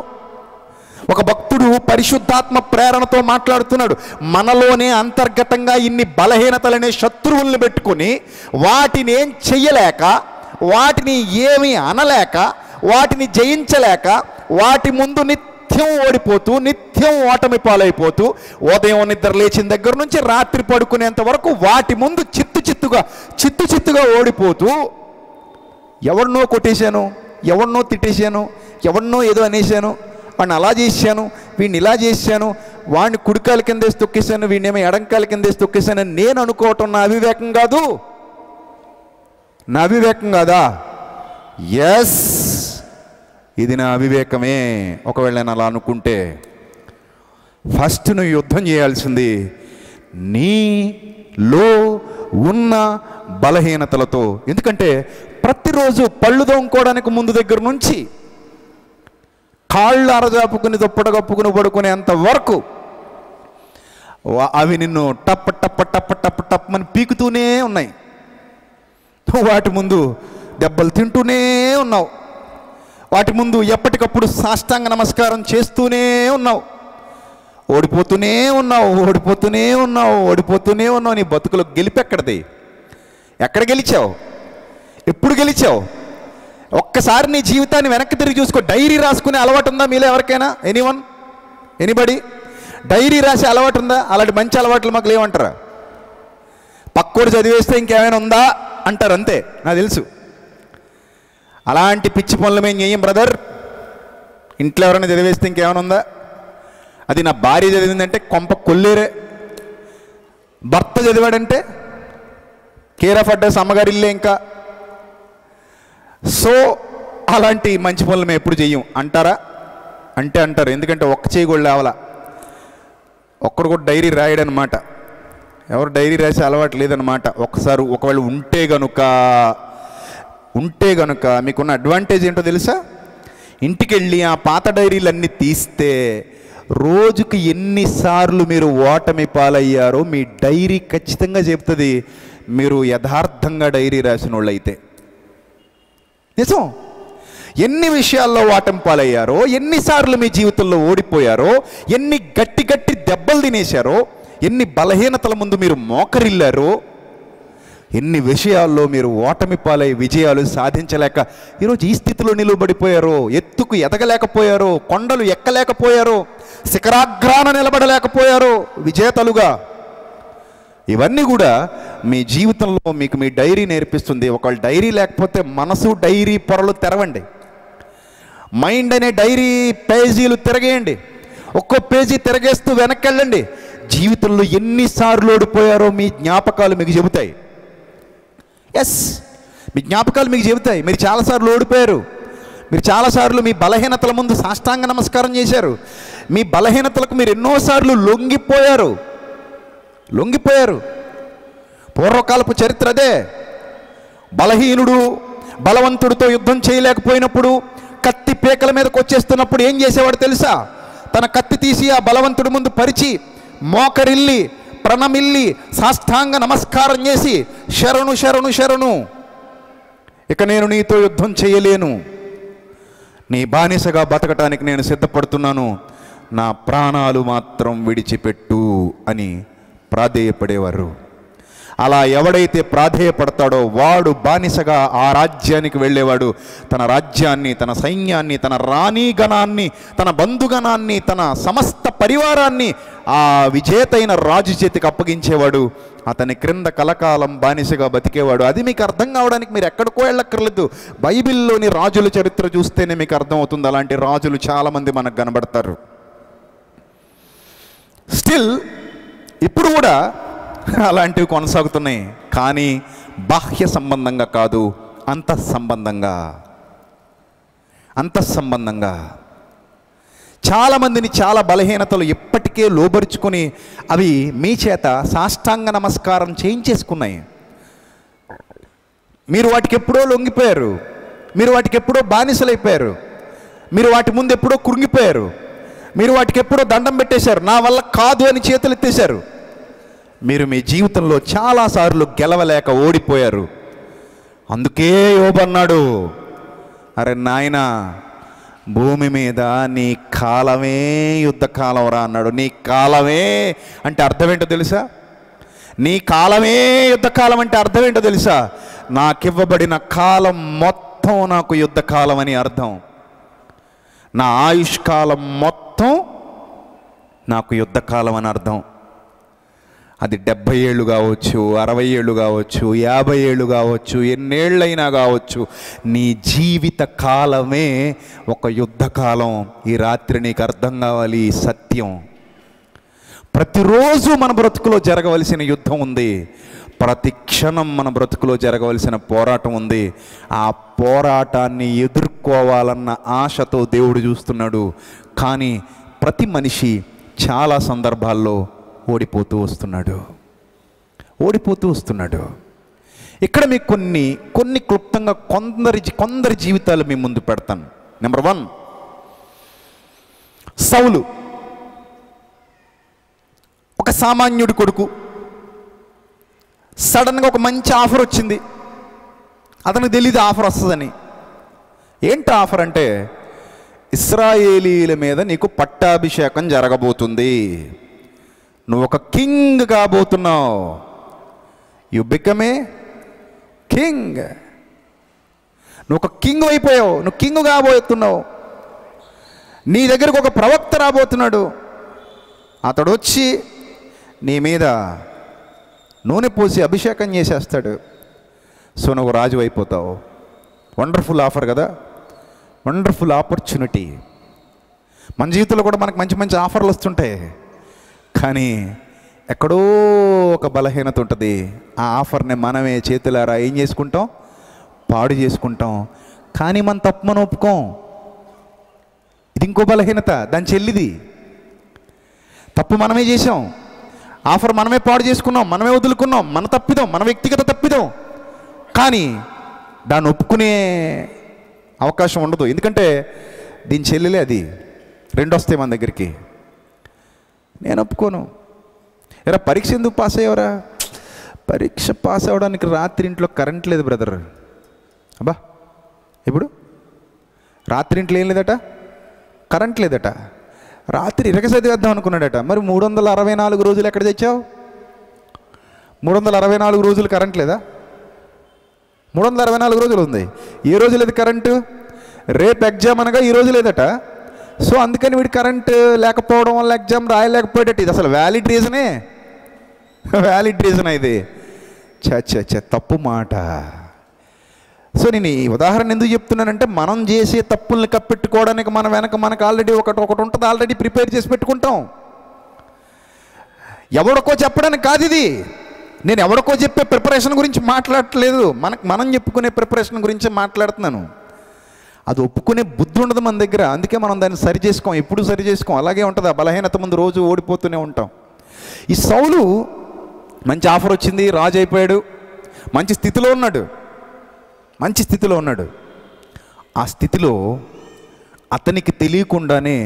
ఒక భక్తుడు పరిశుద్ధాత్మ ప్రేరణతో మాట్లాడుతున్నాడు. మనలోనే అంతర్గతంగా ఇన్ని బలహీనతలనే శత్రువుల్ని పెట్టుకుని వాటిని ఏం చెయ్యలేక, వాటిని ఏమీ అనలేక, వాటిని జయించలేక, వాటి ముందు నిత్యం ఓడిపోతూ, నిత్యం ఓటమి పాలైపోతూ, ఉదయం నిద్ర లేచిన దగ్గర నుంచి రాత్రి పడుకునేంత వరకు వాటి ముందు చిత్తుగా ఓడిపోతూ, ఎవరినో కొట్టేశాను, ఎవరినో తిట్టేశాను, ఎవరినో ఏదో అనేశాను, వాడిని అలా చేశాను, వీడిని ఇలా చేశాను, వాడిని కుడికాల కిందేసి తొక్కేశాను, వీడినేమో ఎడంకాల కిందేసి తొక్కేశాను నేను అనుకోవటం నా అవివేకం కాదు. నా అవివేకం కాదా? ఎస్, ఇది నా అవివేకమే. ఒకవేళ నేను అలా అనుకుంటే ఫస్ట్ నువ్వు యుద్ధం చేయాల్సింది నీలో ఉన్న బలహీనతలతో. ఎందుకంటే ప్రతిరోజు పళ్ళు తోముకోవడానికి ముందు దగ్గర నుంచి కాళ్ళు అరజాపుకుని దుప్పట కప్పుకుని పడుకునేంత వరకు అవి నిన్ను టప్ టప్ టప్ టప్ టప్ అని పీకుతూనే ఉన్నాయి. వాటి ముందు దెబ్బలు తింటూనే ఉన్నావు. వాటి ముందు ఎప్పటికప్పుడు సాష్టాంగ నమస్కారం చేస్తూనే ఉన్నావు. ఓడిపోతూనే ఉన్నావు, ఓడిపోతూనే ఉన్నావు, ఓడిపోతూనే ఉన్నావు. నీ బతుకులో గెలిపెక్కడిది? ఎక్కడ గెలిచావు? ఎప్పుడు గెలిచావు? ఒక్కసారి నీ జీవితాన్ని వెనక్కి తిరిగి చూసుకో. డైరీ రాసుకునే అలవాటు ఉందా మీలో ఎవరికైనా? ఎనీబడి డైరీ రాసే అలవాటు ఉందా? అలాంటి మంచి అలవాట్లు మాకు లేవంటారా? పక్కోడు చదివేస్తే ఇంకేమైనా ఉందా అంటారు, అంతే. నాకు తెలుసు. అలాంటి పిచ్చి పనులు మేము చేయం బ్రదర్. ఇంట్లో ఎవరైనా చదివేస్తే ఇంకేమైనా ఉందా? అది నా భార్య చదివిందంటే కొంప కొల్లేరే. భర్త చదివాడంటే కేర్ ఆఫ్ అడ్రస్ అమ్మగారి ఇల్లే ఇంకా. సో అలాంటి మంచి పనులు మేము ఎప్పుడు చెయ్యం అంటారా? అంటే అంటారు. ఎందుకంటే ఒక్క చేయి కూడా లేవాలా. ఒక్కడు కూడా డైరీ రాయడనమాట. ఎవరు డైరీ రాసే అలవాటు లేదనమాట. ఒకసారి ఒకవేళ ఉంటే గనుక మీకున్న అడ్వాంటేజ్ ఏంటో తెలుసా? ఇంటికి వెళ్ళి ఆ పాత డైరీలన్నీ తీస్తే రోజుకి ఎన్నిసార్లు మీరు ఓటమి పాలయ్యారో మీ డైరీ ఖచ్చితంగా చెప్తుంది. మీరు యథార్థంగా డైరీ రాసిన వాళ్ళు అయితే. నిజం. ఎన్ని విషయాల్లో ఓటమి పాలయ్యారో, ఎన్నిసార్లు మీ జీవితంలో ఓడిపోయారో, ఎన్ని గట్టి గట్టి దెబ్బలు తినేశారో, ఎన్ని బలహీనతల ముందు మీరు మోకరిల్లారో, ఎన్ని విషయాల్లో మీరు ఓటమి పాలై విజయాలు సాధించలేక ఈరోజు ఈ స్థితిలో నిలబడిపోయారో, ఎత్తుకు ఎదగలేకపోయారో, కొండలు ఎక్కలేకపోయారో, శిఖరాగ్రాన నిలబడలేకపోయారో విజేతలుగా. ఇవన్నీ కూడా మీ జీవితంలో మీకు మీ డైరీ నేర్పిస్తుంది. ఒకవేళ డైరీ లేకపోతే మనసు డైరీ పొరలు తెరవండి. మైండ్ అనే డైరీ పేజీలు తిరగేయండి. ఒక్కో పేజీ తిరగేస్తూ వెనక్కి వెళ్ళండి. జీవితంలో ఎన్నిసార్లు ఓడిపోయారో మీ జ్ఞాపకాలు మీకు చెబుతాయి. ఎస్, మీ జ్ఞాపకాలు మీకు చెబుతాయి. మీరు చాలాసార్లు ఓడిపోయారు. మీరు చాలాసార్లు మీ బలహీనతల ముందు సాష్టాంగ నమస్కారం చేశారు. మీ బలహీనతలకు మీరు ఎన్నోసార్లు లొంగిపోయారు. పూర్వకాలపు చరిత్ర అదే. బలహీనుడు బలవంతుడితో యుద్ధం చేయలేకపోయినప్పుడు, కత్తి పీకల మీదకి వచ్చేస్తున్నప్పుడు ఏం చేసేవాడు తెలుసా? తన కత్తి తీసి ఆ బలవంతుడి ముందు పరిచి మోకరిల్లి ప్రణమిల్లి సాష్టాంగ నమస్కారం చేసి, శరణు శరణు శరణు, ఇక నేను నీతో యుద్ధం చేయలేను, నీ బానిసగా బతకటానికి నేను సిద్ధపడుతున్నాను, నా ప్రాణాలు మాత్రం విడిచిపెట్టు అని ప్రాధేయపడేవారు. అలా ఎవడైతే ప్రాధేయపడతాడో వాడు బానిసగా ఆ రాజ్యానికి వెళ్ళేవాడు. తన రాజ్యాన్ని, తన సైన్యాన్ని, తన రాణిగణాన్ని, తన బంధుగణాన్ని, తన సమస్త పరివారాన్ని ఆ విజేతైన రాజు చేతికి అప్పగించేవాడు. అతని క్రింద కలకాలం బానిసగా బతికేవాడు. అది మీకు అర్థం కావడానికి మీరు ఎక్కడికో వెళ్ళక్కర్లేదు. బైబిల్లోని రాజుల చరిత్ర చూస్తేనే మీకు అర్థమవుతుంది. అలాంటి రాజులు చాలామంది మనకు కనబడతారు. స్టిల్ ఇప్పుడు కూడా అలాంటివి కొనసాగుతున్నాయి. కానీ బాహ్య సంబంధంగా కాదు, అంతఃసంబంధంగా చాలామందిని చాలా బలహీనతలు ఎప్పటికే లోబరుచుకొని అవి మీ చేత సాష్టాంగ నమస్కారం చేయించేసుకున్నాయి. మీరు వాటికి ఎప్పుడో లొంగిపోయారు. మీరు వాటికి ఎప్పుడో బానిసలైపోయారు. మీరు వాటి ముందు ఎప్పుడో కృంగిపోయారు. మీరు వాటికి ఎప్పుడో దండం పెట్టేశారు. నా వల్ల కాదు అని చేతులు ఎత్తేశారు. మీరు మీ జీవితంలో చాలాసార్లు గెలవలేక ఓడిపోయారు. అందుకే యోబు అన్నాడు, అరే నాయనా, భూమి మీద నీ కాలమే యుద్ధకాలం రా అన్నాడు. నీ కాలమే అంటే అర్థం ఏంటో తెలుసా? నీ కాలమే యుద్ధకాలం అంటే అర్థం ఏంటో తెలుసా? నాకివ్వబడిన కాలం మొత్తం నాకు యుద్ధకాలం అని అర్థం. నా ఆయుష్కాలం మొత్తం నాకు యుద్ధకాలం అని అర్థం. అది 70 ఏళ్ళు కావచ్చు, 60 ఏళ్ళు కావచ్చు, 50 ఏళ్ళు కావచ్చు, ఎన్నేళ్ళైనా కావచ్చు. నీ జీవిత కాలమే ఒక యుద్ధకాలం. ఈ రాత్రి నీకు అర్థం కావాలి ఈ సత్యం. ప్రతిరోజు మన బ్రతుకులో జరగవలసిన యుద్ధం ఉంది. ప్రతి క్షణం మన బ్రతుకులో జరగవలసిన పోరాటం ఉంది. ఆ పోరాటాన్ని ఎదుర్కోవాలన్న ఆశతో దేవుడు చూస్తున్నాడు. కానీ ప్రతి మనిషి చాలా సందర్భాల్లో ఓడిపోతూ వస్తున్నాడు. ఇక్కడ మీకు కొన్ని క్లుప్తంగా కొందరి జీవితాలు మీ ముందు పెడతాను. నెంబర్ 1, సౌలు. ఒక సామాన్యుడి కొడుకు. సడన్గా ఒక మంచి ఆఫర్ వచ్చింది. అతనికి తెలియదు ఆఫర్ వస్తుందని. ఏంటి ఆఫర్ అంటే, ఇశ్రాయేలీల మీద నీకు పట్టాభిషేకం జరగబోతుంది, నువ్వు ఒక కింగ్ కాబోతున్నావు, యు బికమ్ ఏ కింగ్, నువ్వు ఒక కింగ్ అయిపోయావు, నువ్వు కింగ్ కాబోతున్నావు, నీ దగ్గరకు ఒక ప్రవక్త రాబోతున్నాడు, అతడు వచ్చి నీ మీద నూనె పోసి అభిషేకం చేసేస్తాడు, సో నువ్వు రాజు అయిపోతావు. వండర్ఫుల్ ఆఫర్ కదా, వండర్ఫుల్ ఆపర్చునిటీ. మన జీవితంలో కూడా మనకు మంచి మంచి ఆఫర్లు వస్తుంటాయి, కానీ ఎక్కడో ఒక బలహీనత ఉంటుంది. ఆ ఆఫర్ని మనమే చేతులారా ఏం చేసుకుంటాం, పాడు చేసుకుంటాం. కానీ మన తప్పు మనం ఒప్పుకోం. ఇది ఇంకో బలహీనత, దాని చెల్లిది. తప్పు మనమే చేసాం, ఆఫర్ మనమే పాడు చేసుకున్నాం, మనమే వదులుకున్నాం, మన తప్పిదం, మన వ్యక్తిగత తప్పిదం. కానీ దాన్ని ఒప్పుకునే అవకాశం ఉండదు, ఎందుకంటే దీని చెల్లెలే అది. రెండు వస్తాయి మన దగ్గరికి. నేను ఒప్పుకోను. ఎరా పరీక్ష ఎందుకు పాస్ అయ్యేవరా? పరీక్ష పాస్ అవ్వడానికి రాత్రి ఇంట్లో కరెంట్ లేదు బ్రదర్. అబ్బా, ఇప్పుడు రాత్రి ఇంట్లో ఏం లేదట, కరెంట్ లేదట. రాత్రి ఇరగసదివేద్దాం అనుకున్నాడట. మరి 364 రోజులు ఎక్కడ తెచ్చావు? 364 రోజులు కరెంట్ లేదా? 364 రోజులు ఉంది. ఏ రోజు లేదు కరెంటు? రేపు ఎగ్జామ్ అనగా ఈ రోజు లేదట. సో అందుకని వీడు కరెంటు లేకపోవడం వల్ల ఎగ్జామ్ రాయలేకపోయేటట్టు. ఇది అసలు వ్యాలిడ్ రీజనే, వ్యాలిడ్ రీజన్ ఇది. చ తప్పు మాట. సో నేను ఈ ఉదాహరణ ఎందుకు చెప్తున్నానంటే, మనం చేసే తప్పుల్ని కప్పెట్టుకోవడానికి మన వెనక మనకు ఆల్రెడీ ఒకటి ఉంటుంది, ఆల్రెడీ ప్రిపేర్ చేసి పెట్టుకుంటాం. ఎవరికో చెప్పడానికి కాదు ఇది. నేను ఎవరికో చెప్పే ప్రిపరేషన్ గురించి మాట్లాడట్లేదు, మనం చెప్పుకునే ప్రిపరేషన్ గురించే మాట్లాడుతున్నాను. అది ఒప్పుకునే బుద్ధి ఉండదు మన దగ్గర, అందుకే మనం దాన్ని సరి చేసుకోం, ఎప్పుడు సరి చేసుకోం. అలాగే ఉంటుంది, ఆ బలహీనత ముందు రోజు ఓడిపోతూనే ఉంటాం. ఈ సౌలు మంచి ఆఫర్ వచ్చింది, రాజు అయిపోయాడు, మంచి స్థితిలో ఉన్నాడు, మంచి స్థితిలో ఉన్నాడు. ఆ స్థితిలో అతనికి తెలియకుండానే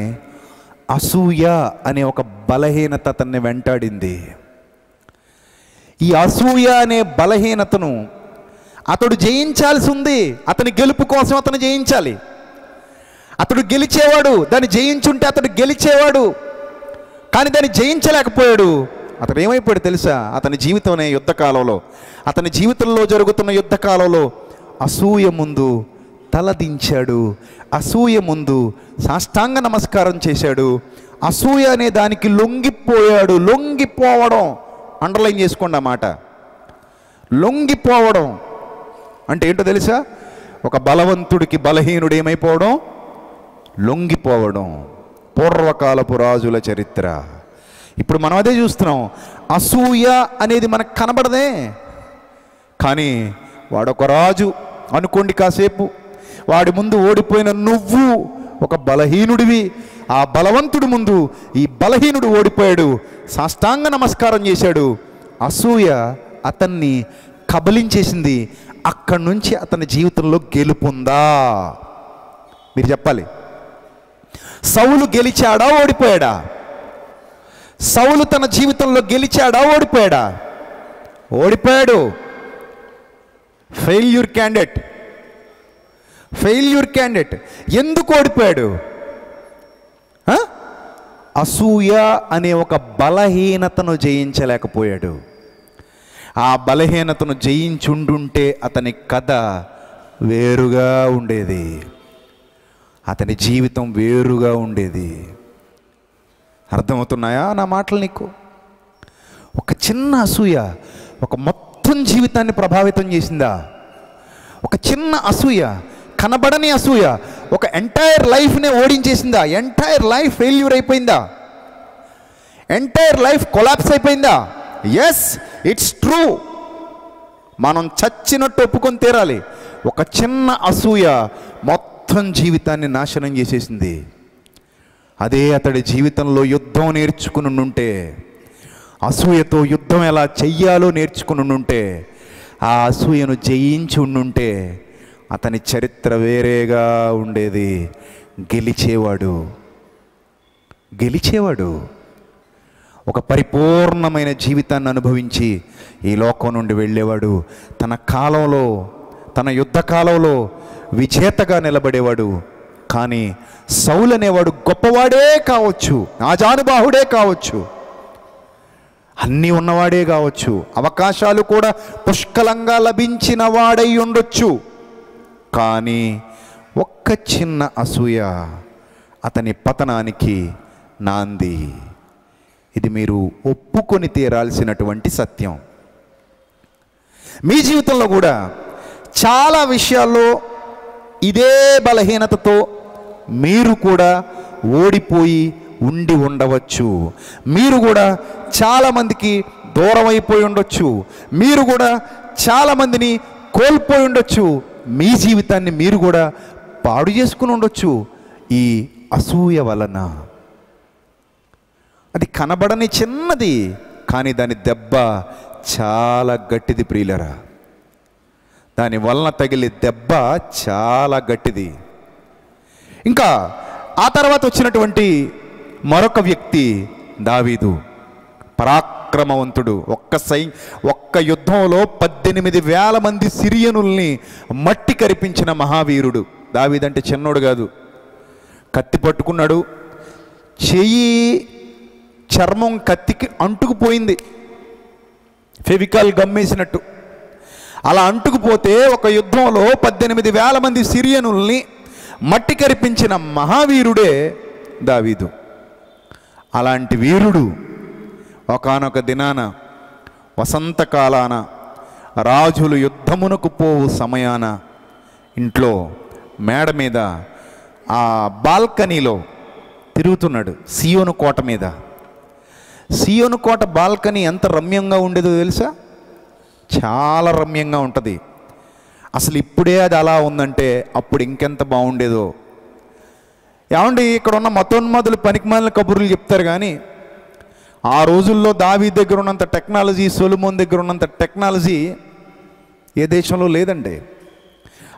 అసూయ అనే ఒక బలహీనత అతన్ని వెంటాడింది. ఈ అసూయ అనే బలహీనతను అతడు జయించాల్సి ఉంది. అతని గెలుపు కోసం అతను జయించాలి. అతడు గెలిచేవాడు, దాన్ని జయించుంటే అతడు గెలిచేవాడు, కానీ దాన్ని జయించలేకపోయాడు. అతడు ఏమైపోయాడు తెలుసా? అతని జీవితం అనే యుద్ధకాలంలో, అతని జీవితంలో జరుగుతున్న యుద్ధకాలంలో అసూయ ముందు తలదించాడు, అసూయ ముందు సాష్టాంగ నమస్కారం చేశాడు, అసూయ అనే దానికి లొంగిపోయాడు. లొంగిపోవడం, అండర్లైన్ చేసుకోండి ఆ మాట. లొంగిపోవడం అంటే ఏంటో తెలుసా? ఒక బలవంతుడికి బలహీనుడు ఏమైపోవడం? లొంగిపోవడం. పూర్వకాలపు రాజుల చరిత్ర. ఇప్పుడు మనం అదే చూస్తున్నాం. అసూయ అనేది మనకు కనబడదే, కానీ వాడొక రాజు అనుకోండి కాసేపు, వాడి ముందు ఓడిపోయిన నువ్వు ఒక బలహీనుడివి. ఆ బలవంతుడి ముందు ఈ బలహీనుడు ఓడిపోయాడు, సాష్టాంగ నమస్కారం చేశాడు. అసూయ అతన్ని కబలించేసింది. అక్కడి నుంచి అతని జీవితంలో గెలుపుందా? మీరు చెప్పాలి. సౌలు గెలిచాడా, ఓడిపోయాడా? సౌలు తన జీవితంలో గెలిచాడా, ఓడిపోయాడా? ఓడిపోయాడు. Failure candidate, failure candidate. ఎందుకు ఓడిపోయాడు? అసూయ అనే ఒక బలహీనతను జయించలేకపోయాడు. ఆ బలహీనతను జయించుండుంటే అతని కథ వేరుగా ఉండేది, అతని జీవితం వేరుగా ఉండేది. అర్థమవుతున్నాయా నా మాటలు నీకు? ఒక చిన్న అసూయ ఒక మొత్తం జీవితాన్ని ప్రభావితం చేసిందా? ఒక చిన్న అసూయ, కనబడని అసూయ ఒక ఎంటైర్ లైఫ్నే ఓడించేసిందా? ఎంటైర్ లైఫ్ ఫెయిల్యూర్ అయిపోయిందా? ఎంటైర్ లైఫ్ కొలాప్స్ అయిపోయిందా? Yes, it's true. మనం చచ్చినట్టు ఒప్పుకొని తీరాలి. ఒక చిన్న అసూయ మొత్తం జీవితాన్ని నాశనం చేసేసింది. అదే అతడి జీవితంలో యుద్ధం నేర్చుకుని ఉంటే, అసూయతో యుద్ధం ఎలా చెయ్యాలో నేర్చుకుని ఉంటే, ఆ అసూయను జయించి ఉండుంటే అతని చరిత్ర వేరేగా ఉండేది. గెలిచేవాడు, గెలిచేవాడు. ఒక పరిపూర్ణమైన జీవితాన్ని అనుభవించి ఈ లోకం నుండి వెళ్ళేవాడు. తన కాలంలో, తన యుద్ధ కాలంలో విజేతగా నిలబడేవాడు. కానీ సౌలు అనేవాడు గొప్పవాడే కావచ్చు, ఆజానుబాహుడే కావచ్చు, అన్నీ ఉన్నవాడే కావచ్చు, అవకాశాలు కూడా పుష్కలంగా లభించిన వాడై ఉండొచ్చు. కానీ ఒక్క చిన్న అసూయ అతని పతనానికి నాంది. ఇది మీరు ఒప్పుకొని తీరాల్సినటువంటి సత్యం. మీ జీవితంలో కూడా చాలా విషయాల్లో ఇదే బలహీనతతో మీరు కూడా ఓడిపోయి ఉండి ఉండవచ్చు. మీరు కూడా చాలామందికి దూరం అయిపోయి ఉండొచ్చు. మీరు కూడా చాలామందిని కోల్పోయి ఉండొచ్చు. మీ జీవితాన్ని మీరు కూడా పాడు చేసుకుని ఉండొచ్చు ఈ అసూయ వలన. అది కనబడని చిన్నది, కానీ దాని దెబ్బ చాలా గట్టిది ప్రియులరా. దాని వలన తగిలే దెబ్బ చాలా గట్టిది. ఇంకా ఆ తర్వాత వచ్చినటువంటి మరొక వ్యక్తి దావీదు, పరాక్రమవంతుడు. ఒక్క యుద్ధంలో 18,000 మంది సిరియనుల్ని మట్టి కరిపించిన మహావీరుడు. దావీదు అంటే చిన్నోడు కాదు. కత్తి పట్టుకున్నాడు, చెయ్యి చర్మం కత్తికి అంటుకుపోయింది, ఫెవికాల్ గమ్మేసినట్టు. అలా అంటుకుపోతే ఒక యుద్ధంలో 18,000 మంది సిరియనుల్ని మట్టి కరిపించిన మహావీరుడే దావీదు. అలాంటి వీరుడు ఒకానొక దినాన వసంతకాలాన రాజులు యుద్ధమునకు పోవు సమయాన ఇంట్లో మేడ మీద ఆ బాల్కనీలో తిరుగుతున్నాడు. సియోను కోట మీద. సియోను కోట బాల్కనీ ఎంత రమ్యంగా ఉండేదో తెలుసా? చాలా రమ్యంగా ఉంటుంది. అసలు ఇప్పుడే అది అలా ఉందంటే అప్పుడు ఇంకెంత బాగుండేదో. ఏమండి, ఇక్కడ ఉన్న మతోన్మాదులు పనికిమాలిన కబుర్లు చెప్తారు, కానీ ఆ రోజుల్లో దావీదు దగ్గర ఉన్నంత టెక్నాలజీ, సొలొమోన్ దగ్గర ఉన్నంత టెక్నాలజీ ఏ దేశంలో లేదండి.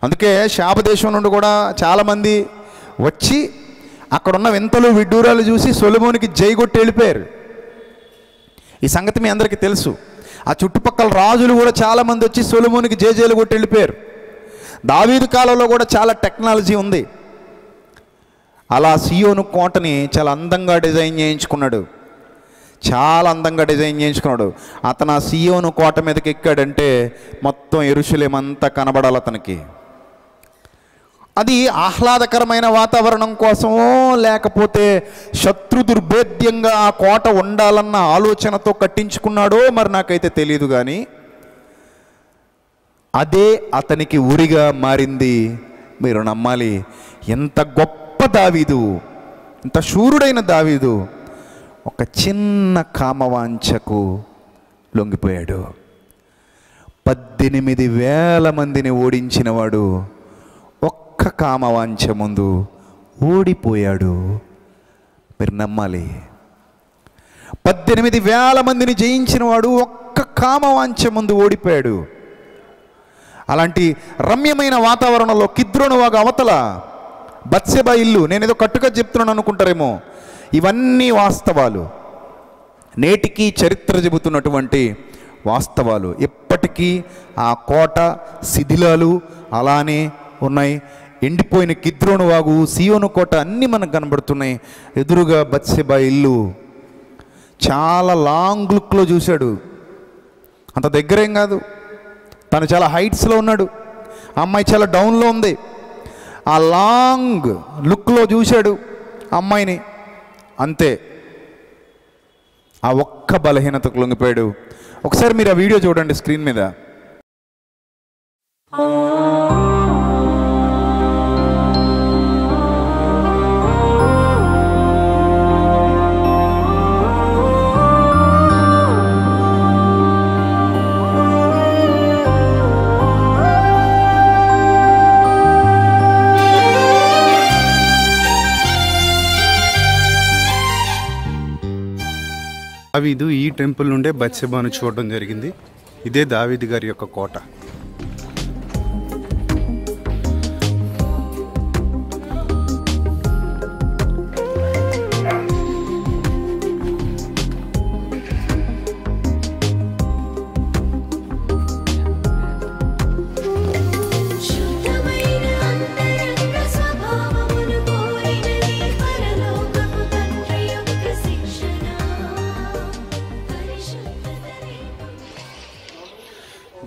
అందుకే శాపదేశం నుండి కూడా చాలామంది వచ్చి అక్కడున్న వింతలు విడ్డూరాలు చూసి సొలొమోనికి జైగొట్టి వెళ్ళిపోయారు. ఈ సంగతి మీ అందరికీ తెలుసు. ఆ చుట్టుపక్కల రాజులు కూడా చాలామంది వచ్చి సొలొమోనికి జేజేలు కొట్టి వెళ్ళిపోయారు. దావీదు కాలంలో కూడా చాలా టెక్నాలజీ ఉంది. అలా సియోను కోటని చాలా అందంగా డిజైన్ చేయించుకున్నాడు. అతను ఆ సియోను కోట మీదకి ఎక్కాడంటే మొత్తం యెరూషలేము అంతా కనబడాలి అతనికి. అది ఆహ్లాదకరమైన వాతావరణం కోసమో లేకపోతే శత్రు దుర్భేద్యంగా ఆ కోట ఉండాలన్న ఆలోచనతో కట్టించుకున్నాడో మరి నాకైతే తెలియదు, కానీ అదే అతనికి ఉరిగా మారింది. మీరు నమ్మాలి. ఎంత గొప్ప దావీదు, ఎంత శూరుడైన దావీదు ఒక చిన్న కామవాంఛకు లొంగిపోయాడు. 18,000 మందిని ఓడించినవాడు ఒక్క కామవాంఛ ముందు ఓడిపోయాడు. మీరు నమ్మాలి. 18,000 మందిని జయించిన వాడు ఒక్క కామవాంఛ ముందు ఓడిపోయాడు. అలాంటి రమ్యమైన వాతావరణంలో కిద్రోను వాగు అవతల బత్షెబా ఇల్లు. నేను ఏదో కట్టుగా చెప్తున్నాను అనుకుంటారేమో, ఇవన్నీ వాస్తవాలు, నేటికి చరిత్ర చెబుతున్నటువంటి వాస్తవాలు. ఎప్పటికీ ఆ కోట శిథిలాలు అలానే ఉన్నాయి. ఎండిపోయిన కిద్రోను వాగు, సియోను కోట అన్నీ మనకు కనబడుతున్నాయి. ఎదురుగా బత్షెబా ఇల్లు. చాలా లాంగ్ లుక్లో చూశాడు. అంత దగ్గరేం కాదు, తను చాలా హైట్స్లో ఉన్నాడు, ఆ అమ్మాయి చాలా డౌన్లో ఉంది. ఆ లాంగ్ లుక్లో చూశాడు అమ్మాయిని, అంతే. ఆ ఒక్క బలహీనతకు లొంగిపోయాడు. ఒకసారి మీరు ఆ వీడియో చూడండి స్క్రీన్ మీద. దావీదు ఈ టెంపుల్ నుండే బత్షెబాను చూడడం జరిగింది. ఇదే దావీదు గారి యొక్క కోట.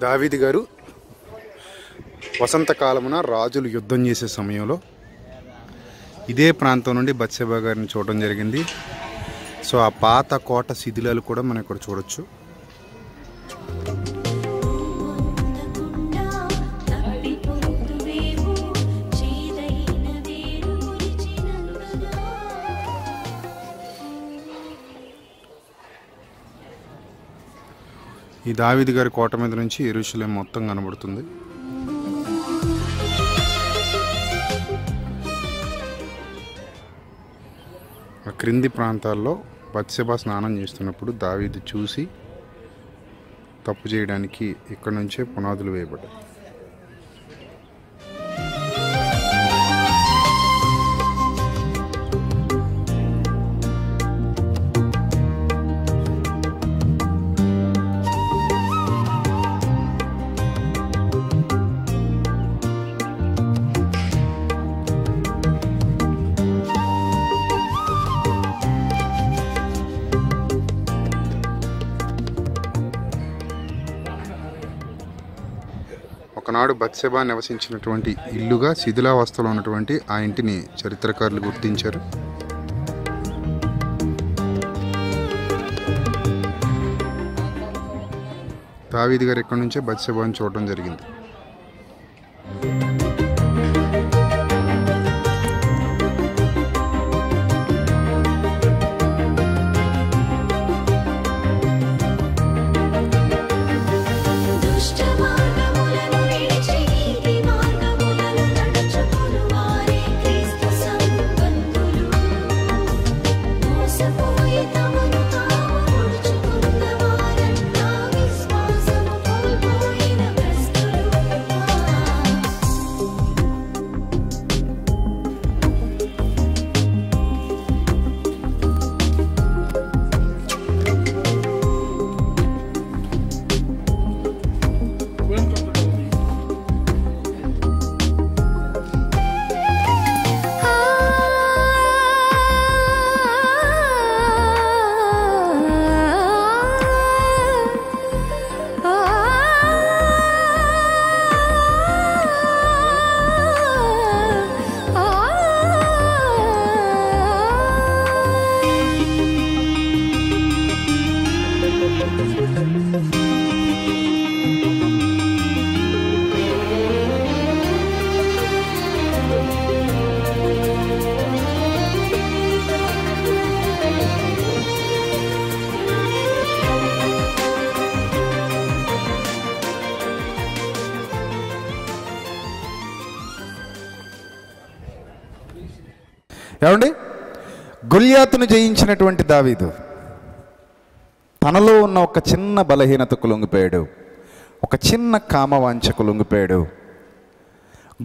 దావీదు గారు వసంతకాలమున రాజులు యుద్ధం చేసే సమయంలో ఇదే ప్రాంతం నుండి బత్షెబా గారిని చూడడం జరిగింది. సో ఆ పాత కోట శిథిలాలు కూడా మనం ఇక్కడ చూడొచ్చు. ఈ దావీదు గారి కోట మీద నుంచి యెరూషలేం మొత్తం కనబడుతుంది. ఆ క్రింది ప్రాంతాల్లో బత్షెబా స్నానం చేస్తున్నప్పుడు దావీదు చూసి తప్పు చేయడానికి ఇక్కడ నుంచే పునాదులు వేయబడ్డాయి. ఒకనాడు బత్షెబా నివసించినటువంటి ఇల్లుగా శిథిలావస్థలో ఉన్నటువంటి ఆ ఇంటిని చరిత్రకారులు గుర్తించారు. దావీదు గారు ఇక్కడి నుంచే బత్షెబాని చూడడం జరిగింది. ఏమండి, గొల్యాతును జయించినటువంటి దావీదు తనలో ఉన్న ఒక చిన్న బలహీనతకు లొంగిపోయాడు, ఒక చిన్న కామవాంఛకు లొంగిపోయాడు.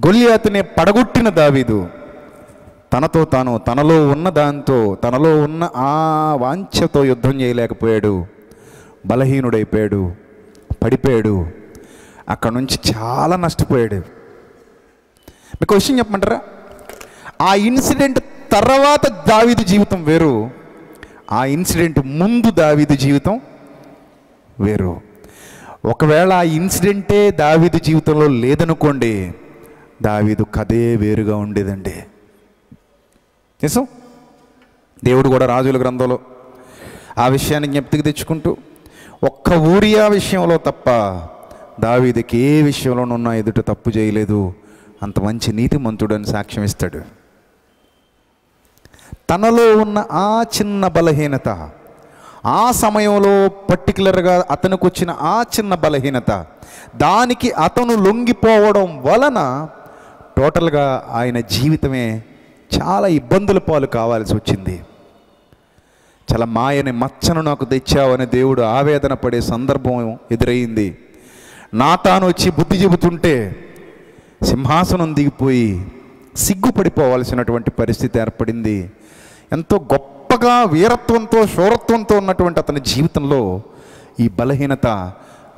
గొల్యాతునే పడగొట్టిన దావీదు తనలో ఉన్న దాంతో, తనలో ఉన్న ఆ వాంఛతో యుద్ధం చేయలేకపోయాడు. బలహీనుడైపోయాడు, పడిపోయాడు. అక్కడ నుంచి చాలా నష్టపోయాడు. మీకు విషయం చెప్పమంటారా? ఆ ఇన్సిడెంట్ తర్వాత దావీదు జీవితం వేరు, ఆ ఇన్సిడెంట్ ముందు దావీదు జీవితం వేరు. ఒకవేళ ఆ ఇన్సిడెంటే దావీదు జీవితంలో లేదనుకోండి, దావీదు కథే వేరుగా ఉండేదండి. నిజం. దేవుడు కూడా రాజుల గ్రంథంలో ఆ విషయాన్ని జ్ఞప్తికి తెచ్చుకుంటూ ఒక్క ఊరియా విషయంలో తప్ప దావీదుకి ఏ విషయంలోనున్నా ఎదుట తప్పు చేయలేదు, అంత మంచి నీతిమంతుడని సాక్ష్యం ఇస్తాడు. తనలో ఉన్న ఆ చిన్న బలహీనత, ఆ సమయంలో పర్టికులర్గా అతనికి వచ్చిన ఆ చిన్న బలహీనత, దానికి అతను లొంగిపోవడం వలన టోటల్గా ఆయన జీవితమే చాలా ఇబ్బందుల పాలు కావాల్సి వచ్చింది. చాలా మాయని మచ్చను నాకు తెచ్చావని దేవుడు ఆవేదన పడే సందర్భం ఎదురయ్యింది. నాతాను వచ్చి బుద్ధి చెబుతుంటే సింహాసనం దిగిపోయి సిగ్గుపడిపోవాల్సినటువంటి పరిస్థితి ఏర్పడింది. ఎంతో గొప్పగా వీరత్వంతో శూరత్వంతో ఉన్నటువంటి అతని జీవితంలో ఈ బలహీనత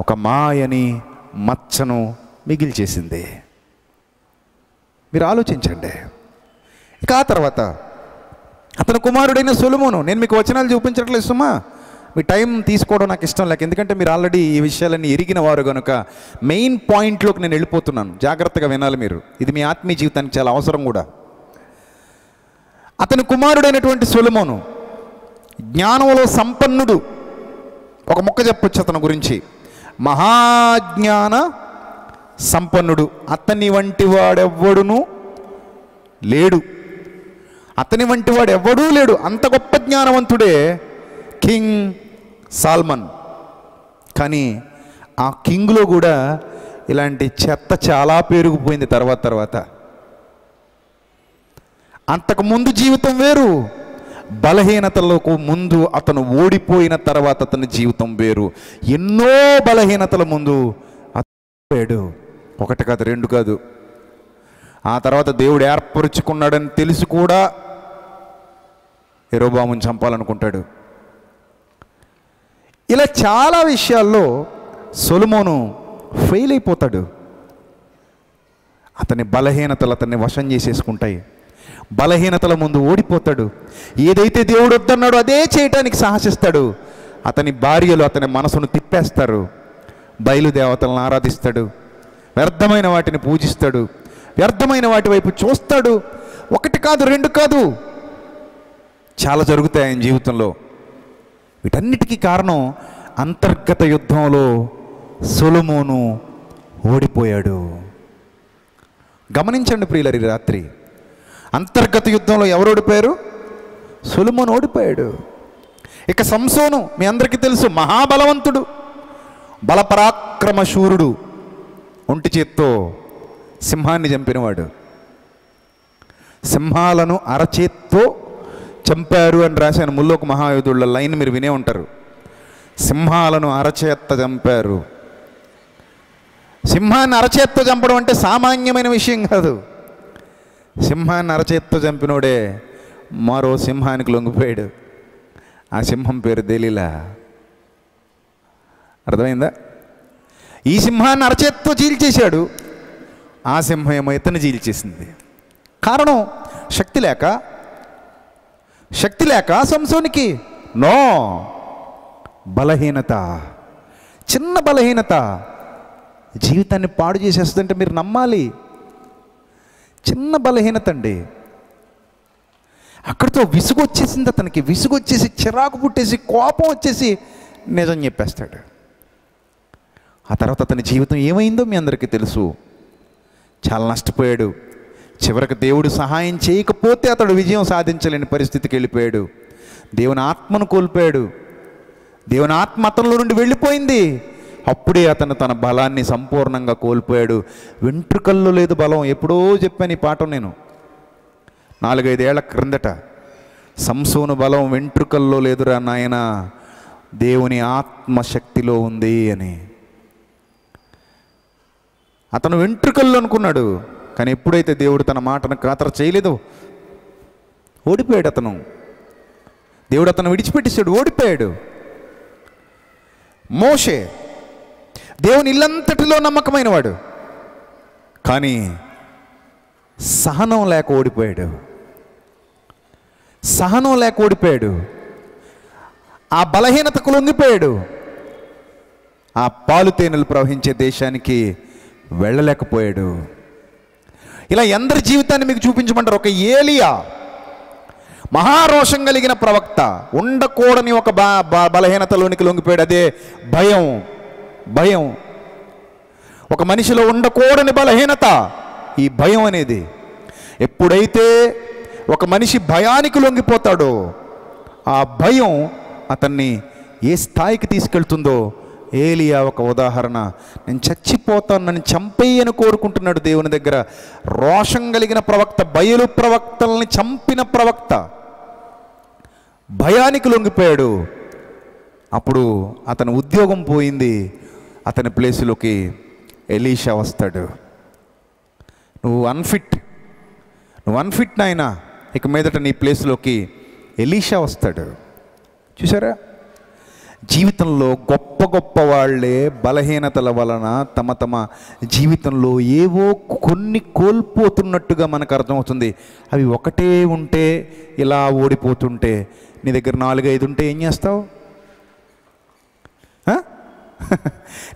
ఒక మాయని మచ్చను మిగిల్చేసింది. మీరు ఆలోచించండి. ఇక ఆ తర్వాత అతని కుమారుడైన సొలొమోను, నేను మీకు వచనాలు చూపించట్లేదు సుమా, మీ టైం తీసుకోవడం నాకు ఇష్టం లేక, ఎందుకంటే మీరు ఆల్రెడీ ఈ విషయాలన్నీ ఎరిగిన వారు కనుక మెయిన్ పాయింట్లోకి నేను వెళ్ళిపోతున్నాను. జాగ్రత్తగా వినాలి మీరు, ఇది మీ ఆత్మీయ జీవితానికి చాలా అవసరం కూడా. అతని కుమారుడైనటువంటి సొలొమోను జ్ఞానంలో సంపన్నుడు. ఒక ముక్క చెప్పొచ్చు అతని గురించి, మహాజ్ఞాన సంపన్నుడు. అతని వంటి వాడెవ్వడును లేడు, అతని వంటి వాడు ఎవ్వడూ లేడు. అంత గొప్ప జ్ఞానవంతుడే కింగ్ సాల్మన్. కానీ ఆ కింగ్లో కూడా ఇలాంటి చెత్త చాలా పెరిగిపోయింది తర్వాత. అంతకుముందు జీవితం వేరు, బలహీనతలకు ముందు అతను ఓడిపోయిన తర్వాత అతని జీవితం వేరు. ఎన్నో బలహీనతల ముందు అతను ఒకటి కాదు, రెండు కాదు. ఆ తర్వాత దేవుడు ఏర్పరుచుకున్నాడని తెలిసి కూడా యెరోబామును చంపాలనుకుంటాడు. ఇలా చాలా విషయాల్లో సొలొమోను ఫెయిల్ అయిపోతాడు. అతని బలహీనతలు అతన్ని వశం చేసేసుకుంటాయి. బలహీనతల ముందు ఓడిపోతాడు. ఏదైతే దేవుడు వద్దన్నాడో అదే చేయటానికి సాహసిస్తాడు. అతని భార్యలు అతని మనసును తిప్పేస్తారు. బయలుదేవతలను ఆరాధిస్తాడు, వ్యర్థమైన వాటిని పూజిస్తాడు, వ్యర్థమైన వాటి వైపు చూస్తాడు. ఒకటి కాదు, రెండు కాదు, చాలా జరుగుతాయి ఆయన జీవితంలో. వీటన్నిటికీ కారణం అంతర్గత యుద్ధంలో సొలొమోను ఓడిపోయాడు. గమనించండి ప్రియులారా, ఈ రాత్రి అంతర్గత యుద్ధంలో ఎవరు ఓడిపోయారు? సొలొమోను ఓడిపోయాడు. ఇక సంసోను మీ అందరికీ తెలుసు, మహాబలవంతుడు, బలపరాక్రమ శూరుడు, ఒంటి చేత్తో సింహాన్ని చంపినవాడు. సింహాలను అరచేత్తో చంపారు అని రాశాను ముల్లోక మహాయుధుళ్ళ లైన్ మీరు వినే ఉంటారు. సింహాలను అరచేత్త చంపారు. సింహాన్ని అరచేత్తో చంపడం అంటే సామాన్యమైన విషయం కాదు. సింహాన్ని అరచేత్తో చంపినోడే మరో సింహానికి లొంగిపోయాడు. ఆ సింహం పేరు దెలీలా. అర్థమైందా? ఈ సింహాన్ని అరచేత్తో చీల్చేశాడు, ఆ సింహం ఏమో ఇతన్ని చీల్చేసింది. కారణం శక్తి లేక సంసోనికి నో, బలహీనత. చిన్న బలహీనత జీవితాన్ని పాడు చేసేస్తుందంటే మీరు నమ్మాలి. చిన్న బలహీనత అండి. అక్కడితో విసుగు వచ్చేసింది అతనికి. విసుగు వచ్చేసి, చిరాకు పుట్టేసి, కోపం వచ్చేసి నిజం చెప్పేస్తాడు. ఆ తర్వాత అతని జీవితం ఏమైందో మీ అందరికీ తెలుసు. చాలా నష్టపోయాడు. చివరికి దేవుడు సహాయం చేయకపోతే అతడు విజయం సాధించలేని పరిస్థితికి వెళ్ళిపోయాడు. దేవుని ఆత్మను కోల్పోయాడు. దేవుని ఆత్మ అతనిలో నుండి వెళ్ళిపోయింది. అప్పుడే అతను తన బలాన్ని సంపూర్ణంగా కోల్పోయాడు. వెంట్రుకల్లో లేదు బలం. ఎప్పుడో చెప్పాను ఈ పాఠం నేను 4-5 ఏళ్ల క్రిందట. సంసోను బలం వెంట్రుకల్లో లేదురా నాయన, దేవుని ఆత్మశక్తిలో ఉంది అని. అతను వెంట్రుకల్లో అనుకున్నాడు, కానీ ఎప్పుడైతే దేవుడు తన మాటను ఖాతరు చేయలేదో ఓడిపోయాడు అతను. దేవుడు అతను విడిచిపెట్టేశాడు, ఓడిపోయాడు. మోషే దేవుని ఇల్లంతటిలో నమ్మకమైన వాడు, కానీ సహనం లేక ఓడిపోయాడు. ఆ బలహీనతకు లొంగిపోయాడు. ఆ పాలు తేనెలు ప్రవహించే దేశానికి వెళ్ళలేకపోయాడు. ఇలా ఎందరి జీవితాన్ని మీకు చూపించమంటారు? ఒక ఏలియా మహారోషం కలిగిన ప్రవక్త, ఉండకూడని ఒక బలహీనతలోనికి లొంగిపోయాడు. అదే భయం. ఒక మనిషిలో ఉండకూడని బలహీనత ఈ భయం అనేది. ఎప్పుడైతే ఒక మనిషి భయానికి లొంగిపోతాడో ఆ భయం అతన్ని ఏ స్థాయికి తీసుకెళ్తుందో ఏలియా ఒక ఉదాహరణ. నేను చచ్చిపోతాను, నన్ను చంపేయని కోరుకుంటున్నాడు దేవుని దగ్గర. రోషం కలిగిన ప్రవక్త, బయలు ప్రవక్తల్ని చంపిన ప్రవక్త భయానికి లొంగిపోయాడు. అప్పుడు అతని ఉద్యోగం పోయింది. అతని ప్లేసులోకి ఎలీషా వస్తాడు. నువ్వు అన్ఫిట్ నాయనా, ఇక మీదట నీ ప్లేస్లోకి ఎలీషా వస్తాడు. చూసారా? జీవితంలో గొప్ప వాళ్ళే బలహీనతల వలన తమ జీవితంలో ఏవో కొన్ని కోల్పోతున్నట్టుగా మనకు అర్థమవుతుంది. అవి ఒకటే ఉంటే ఇలా ఓడిపోతుంటే, నీ దగ్గర 4-5 ఉంటే ఏం చేస్తావు?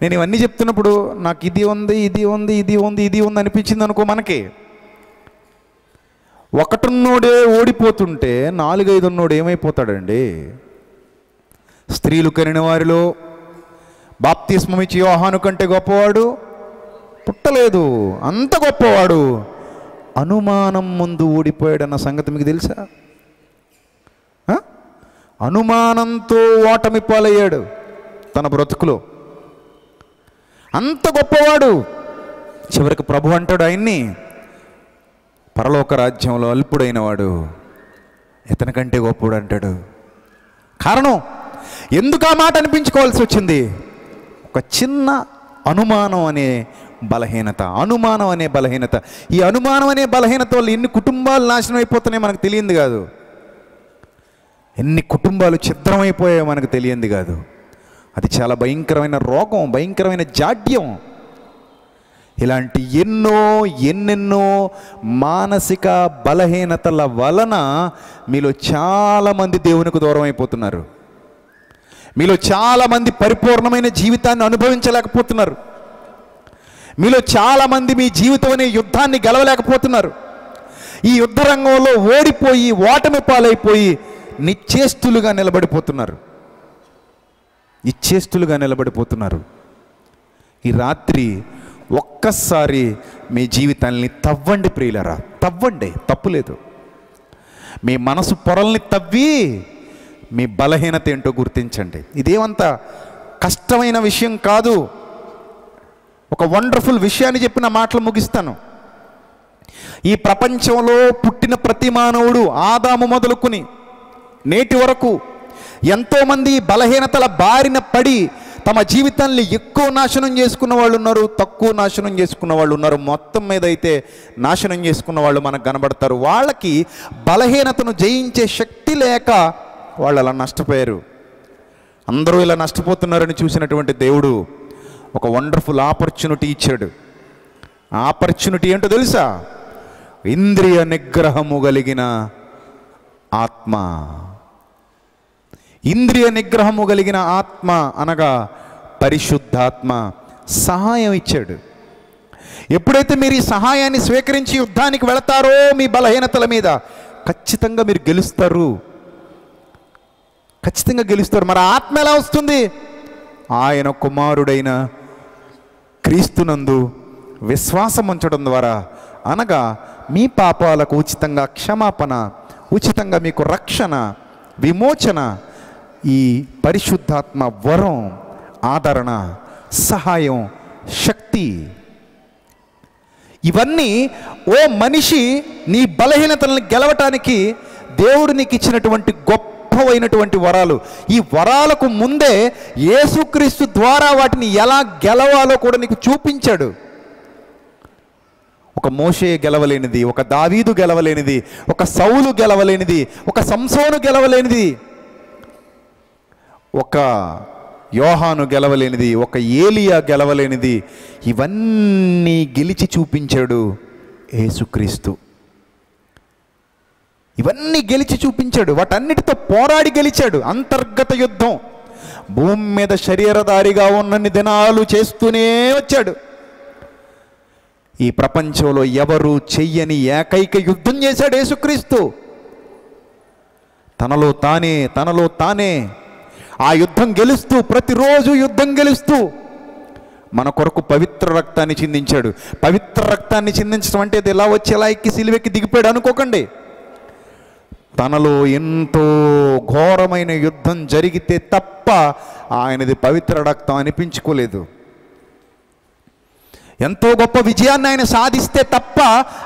నేను ఇవన్నీ చెప్తున్నప్పుడు నాకు ఇది ఉంది ఇది ఉంది ఇది ఉంది ఇది ఉంది అనిపించింది అనుకో. మనకి ఒకటున్నోడే ఓడిపోతుంటే 4-5 ఉన్నోడు ఏమైపోతాడండి? స్త్రీలు కనిన వారిలో బాప్తిస్మమిచ్చి యోహాను కంటే గొప్పవాడు పుట్టలేదు. అంత గొప్పవాడు అనుమానం ముందు ఓడిపోయాడన్న సంగతి మీకు తెలుసా? అనుమానంతో ఓటమి పాలయ్యాడు తన బ్రతుకులో. అంత గొప్పవాడు. చివరికి ప్రభు అంటాడు ఆయన్ని, పరలోక రాజ్యంలో అల్పుడైన వాడు ఇతని కంటే గొప్పవాడు అంటాడు. కారణం ఎందుకు ఆ మాట అనిపించుకోవాల్సి వచ్చింది? ఒక చిన్న అనుమానం అనే బలహీనత. అనుమానం అనే బలహీనత. ఈ అనుమానం అనే బలహీనత వల్ల ఎన్ని కుటుంబాలు నాశనం అయిపోతున్నాయి మనకు తెలియంది కాదు. ఎన్ని కుటుంబాలు ఛిద్రమైపోయాయో మనకు తెలియంది కాదు. అది చాలా భయంకరమైన రోగం, భయంకరమైన జాడ్యం. ఇలాంటి ఎన్నెన్నో మానసిక బలహీనతల వలన మీలో చాలామంది దేవునికి దూరం అయిపోతున్నారు. మీలో చాలామంది పరిపూర్ణమైన జీవితాన్ని అనుభవించలేకపోతున్నారు. మీలో చాలామంది మీ జీవితం అనే యుద్ధాన్ని గెలవలేకపోతున్నారు. ఈ యుద్ధ రంగంలో ఓడిపోయి ఓటమి పాలైపోయి నిశ్చేష్టులుగా నిలబడిపోతున్నారు. నిశ్చేష్టులుగా నిలబడిపోతున్నారు. ఈ రాత్రి ఒక్కసారి మీ జీవితాన్ని తవ్వండి ప్రియులారా, తవ్వండి, తప్పులేదు. మీ మనసు పొరల్ని తవ్వి మీ బలహీనత ఏంటో గుర్తించండి. ఇదేమంత కష్టమైన విషయం కాదు. ఒక వండర్ఫుల్ విషయాన్ని చెప్పిన మాటలు ముగిస్తాను. ఈ ప్రపంచంలో పుట్టిన ప్రతి మానవుడు ఆదాము మొదలుకొని నేటి వరకు ఎంతోమంది బలహీనతల బారిన పడి తమ జీవితాన్ని ఎక్కువ నాశనం చేసుకున్న వాళ్ళు ఉన్నారు, తక్కువ నాశనం చేసుకున్న వాళ్ళు ఉన్నారు. మొత్తం మీద అయితే నాశనం చేసుకున్న వాళ్ళు మనకు కనబడతారు. వాళ్ళకి బలహీనతను జయించే శక్తి లేక వాళ్ళు అలా నష్టపోయారు. అందరూ ఇలా నష్టపోతున్నారని చూసినటువంటి దేవుడు ఒక వండర్ఫుల్ ఆపర్చునిటీ ఇచ్చాడు. ఆపర్చునిటీ ఏంటో తెలుసా? ఇంద్రియ నిగ్రహము కలిగిన ఆత్మ. ఇంద్రియ నిగ్రహము కలిగిన ఆత్మ అనగా పరిశుద్ధాత్మ సహాయం ఇచ్చాడు. ఎప్పుడైతే మీరు ఈ సహాయాన్ని స్వీకరించి యుద్ధానికి వెళతారో మీ బలహీనతల మీద ఖచ్చితంగా మీరు గెలుస్తారు. ఖచ్చితంగా గెలుస్తారు. మరి ఆత్మ ఎలా వస్తుంది? ఆయన కుమారుడైన క్రీస్తునందు విశ్వాసం ఉంచడం ద్వారా, అనగా మీ పాపాలకు ఉచితంగా క్షమాపణ, ఉచితంగా మీకు రక్షణ, విమోచన, ఈ పరిశుద్ధాత్మ వరం, ఆదరణ, సహాయం, శక్తి, ఇవన్నీ ఓ మనిషి నీ బలహీనతలను గెలవటానికి దేవుడు నీకు ఇచ్చినటువంటి గొప్పవైనటువంటి వరాలు. ఈ వరాలకు ముందే యేసుక్రీస్తు ద్వారా వాటిని ఎలా గెలవాలో కూడా నీకు చూపించాడు. ఒక మోషే గెలవలేనిది, ఒక దావీదు గెలవలేనిది, ఒక సౌలు గెలవలేనిది, ఒక సంసోను గెలవలేనిది, ఒక యోహాను గెలవలేనిది, ఒక ఏలియా గెలవలేనిది, ఇవన్నీ గెలిచి చూపించాడు యేసుక్రీస్తు. ఇవన్నీ గెలిచి చూపించాడు. వాటన్నిటితో పోరాడి గెలిచాడు. అంతర్గత యుద్ధం భూమి మీద శరీరధారిగా ఉన్నన్ని దినాలు చేస్తూనే వచ్చాడు. ఈ ప్రపంచంలో ఎవరు చెయ్యని ఏకైక యుద్ధం చేశాడు యేసుక్రీస్తు. తనలో తానే ఆ యుద్ధం గెలుస్తూ, ప్రతిరోజు యుద్ధం గెలుస్తూ మన కొరకు పవిత్ర రక్తాన్ని చిందించాడు. పవిత్ర రక్తాన్ని చిందించడం అంటే ఇది ఎలా వచ్చి ఎలా ఎక్కి సిలువెక్కి దిగిపోయాడు అనుకోకండి. తనలో ఎంతో ఘోరమైన యుద్ధం జరిగితే తప్ప ఆయనది పవిత్ర రక్తం అనిపించుకోలేదు. ఎంతో గొప్ప విజయాన్ని ఆయన సాధిస్తే తప్ప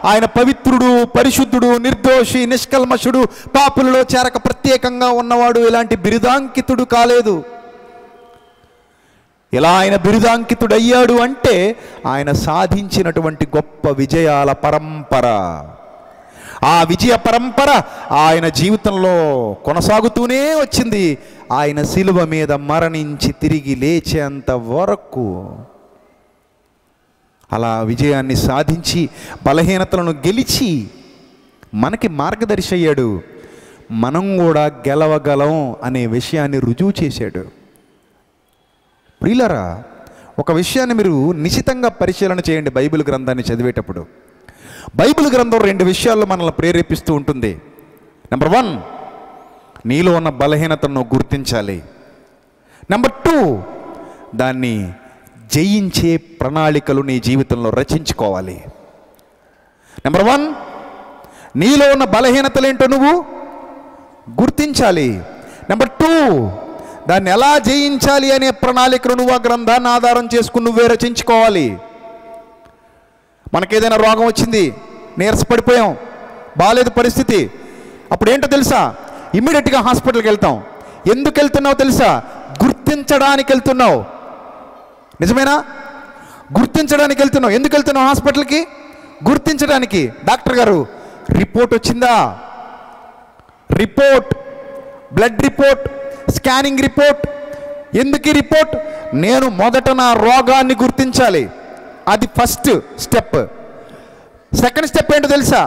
ఆయన పవిత్రుడు, పరిశుద్ధుడు, నిర్దోషి, నిష్కల్మషుడు, పాపులలో చేరక ప్రత్యేకంగా ఉన్నవాడు, ఇలాంటి బిరుదాంకితుడు కాలేదు. ఇలా ఆయన బిరుదాంకితుడయ్యాడు అంటే ఆయన సాధించినటువంటి గొప్ప విజయాల పరంపర. ఆ విజయ పరంపర ఆయన జీవితంలో కొనసాగుతూనే వచ్చింది. ఆయన శిలువ మీద మరణించి తిరిగి లేచేంత వరకు అలా విజయాన్ని సాధించి బలహీనతలను గెలిచి మనకి మార్గదర్శి అయ్యాడు. మనం కూడా గెలవగలం అనే విషయాన్ని రుజువు చేశాడు. ప్రియులారా, ఒక విషయాన్ని మీరు నిశితంగా పరిశీలన చేయండి. బైబిల్ గ్రంథాన్ని చదివేటప్పుడు బైబిల్ గ్రంథం 2 విషయాల్లో మనల్ని ప్రేరేపిస్తూ ఉంటుంది. నెంబర్ 1, నీలో ఉన్న బలహీనతను నువ్వు గుర్తించాలి. నెంబర్ 2, దాన్ని జయించే ప్రణాళికలు నీ జీవితంలో రచించుకోవాలి. నెంబర్ 1, నీలో ఉన్న బలహీనతలేంటో నువ్వు గుర్తించాలి. నెంబర్ 2, దాన్ని ఎలా జయించాలి అనే ప్రణాళికను నువ్వు ఆ గ్రంథాన్ని ఆధారం చేసుకుని నువ్వే రచించుకోవాలి. మనకేదైనా రోగం వచ్చింది, నీరసపడిపోయాం, బాలేదు పరిస్థితి, అప్పుడు ఏంటో తెలుసా? ఇమ్మీడియట్గా హాస్పిటల్కి వెళ్తాం. ఎందుకు వెళ్తున్నావు తెలుసా? గుర్తించడానికి వెళ్తున్నావు. నిజమేనా? గుర్తించడానికి వెళ్తున్నావు. ఎందుకు వెళ్తున్నావు హాస్పిటల్కి? గుర్తించడానికి. డాక్టర్ గారు రిపోర్ట్ వచ్చిందా? Report, blood report, scanning report. ఎందుకు ఈ రిపోర్ట్? నేను మొదట నా రోగాన్ని గుర్తించాలి. అది ఫస్ట్ స్టెప్. సెకండ్ స్టెప్ ఏంటో తెలుసా?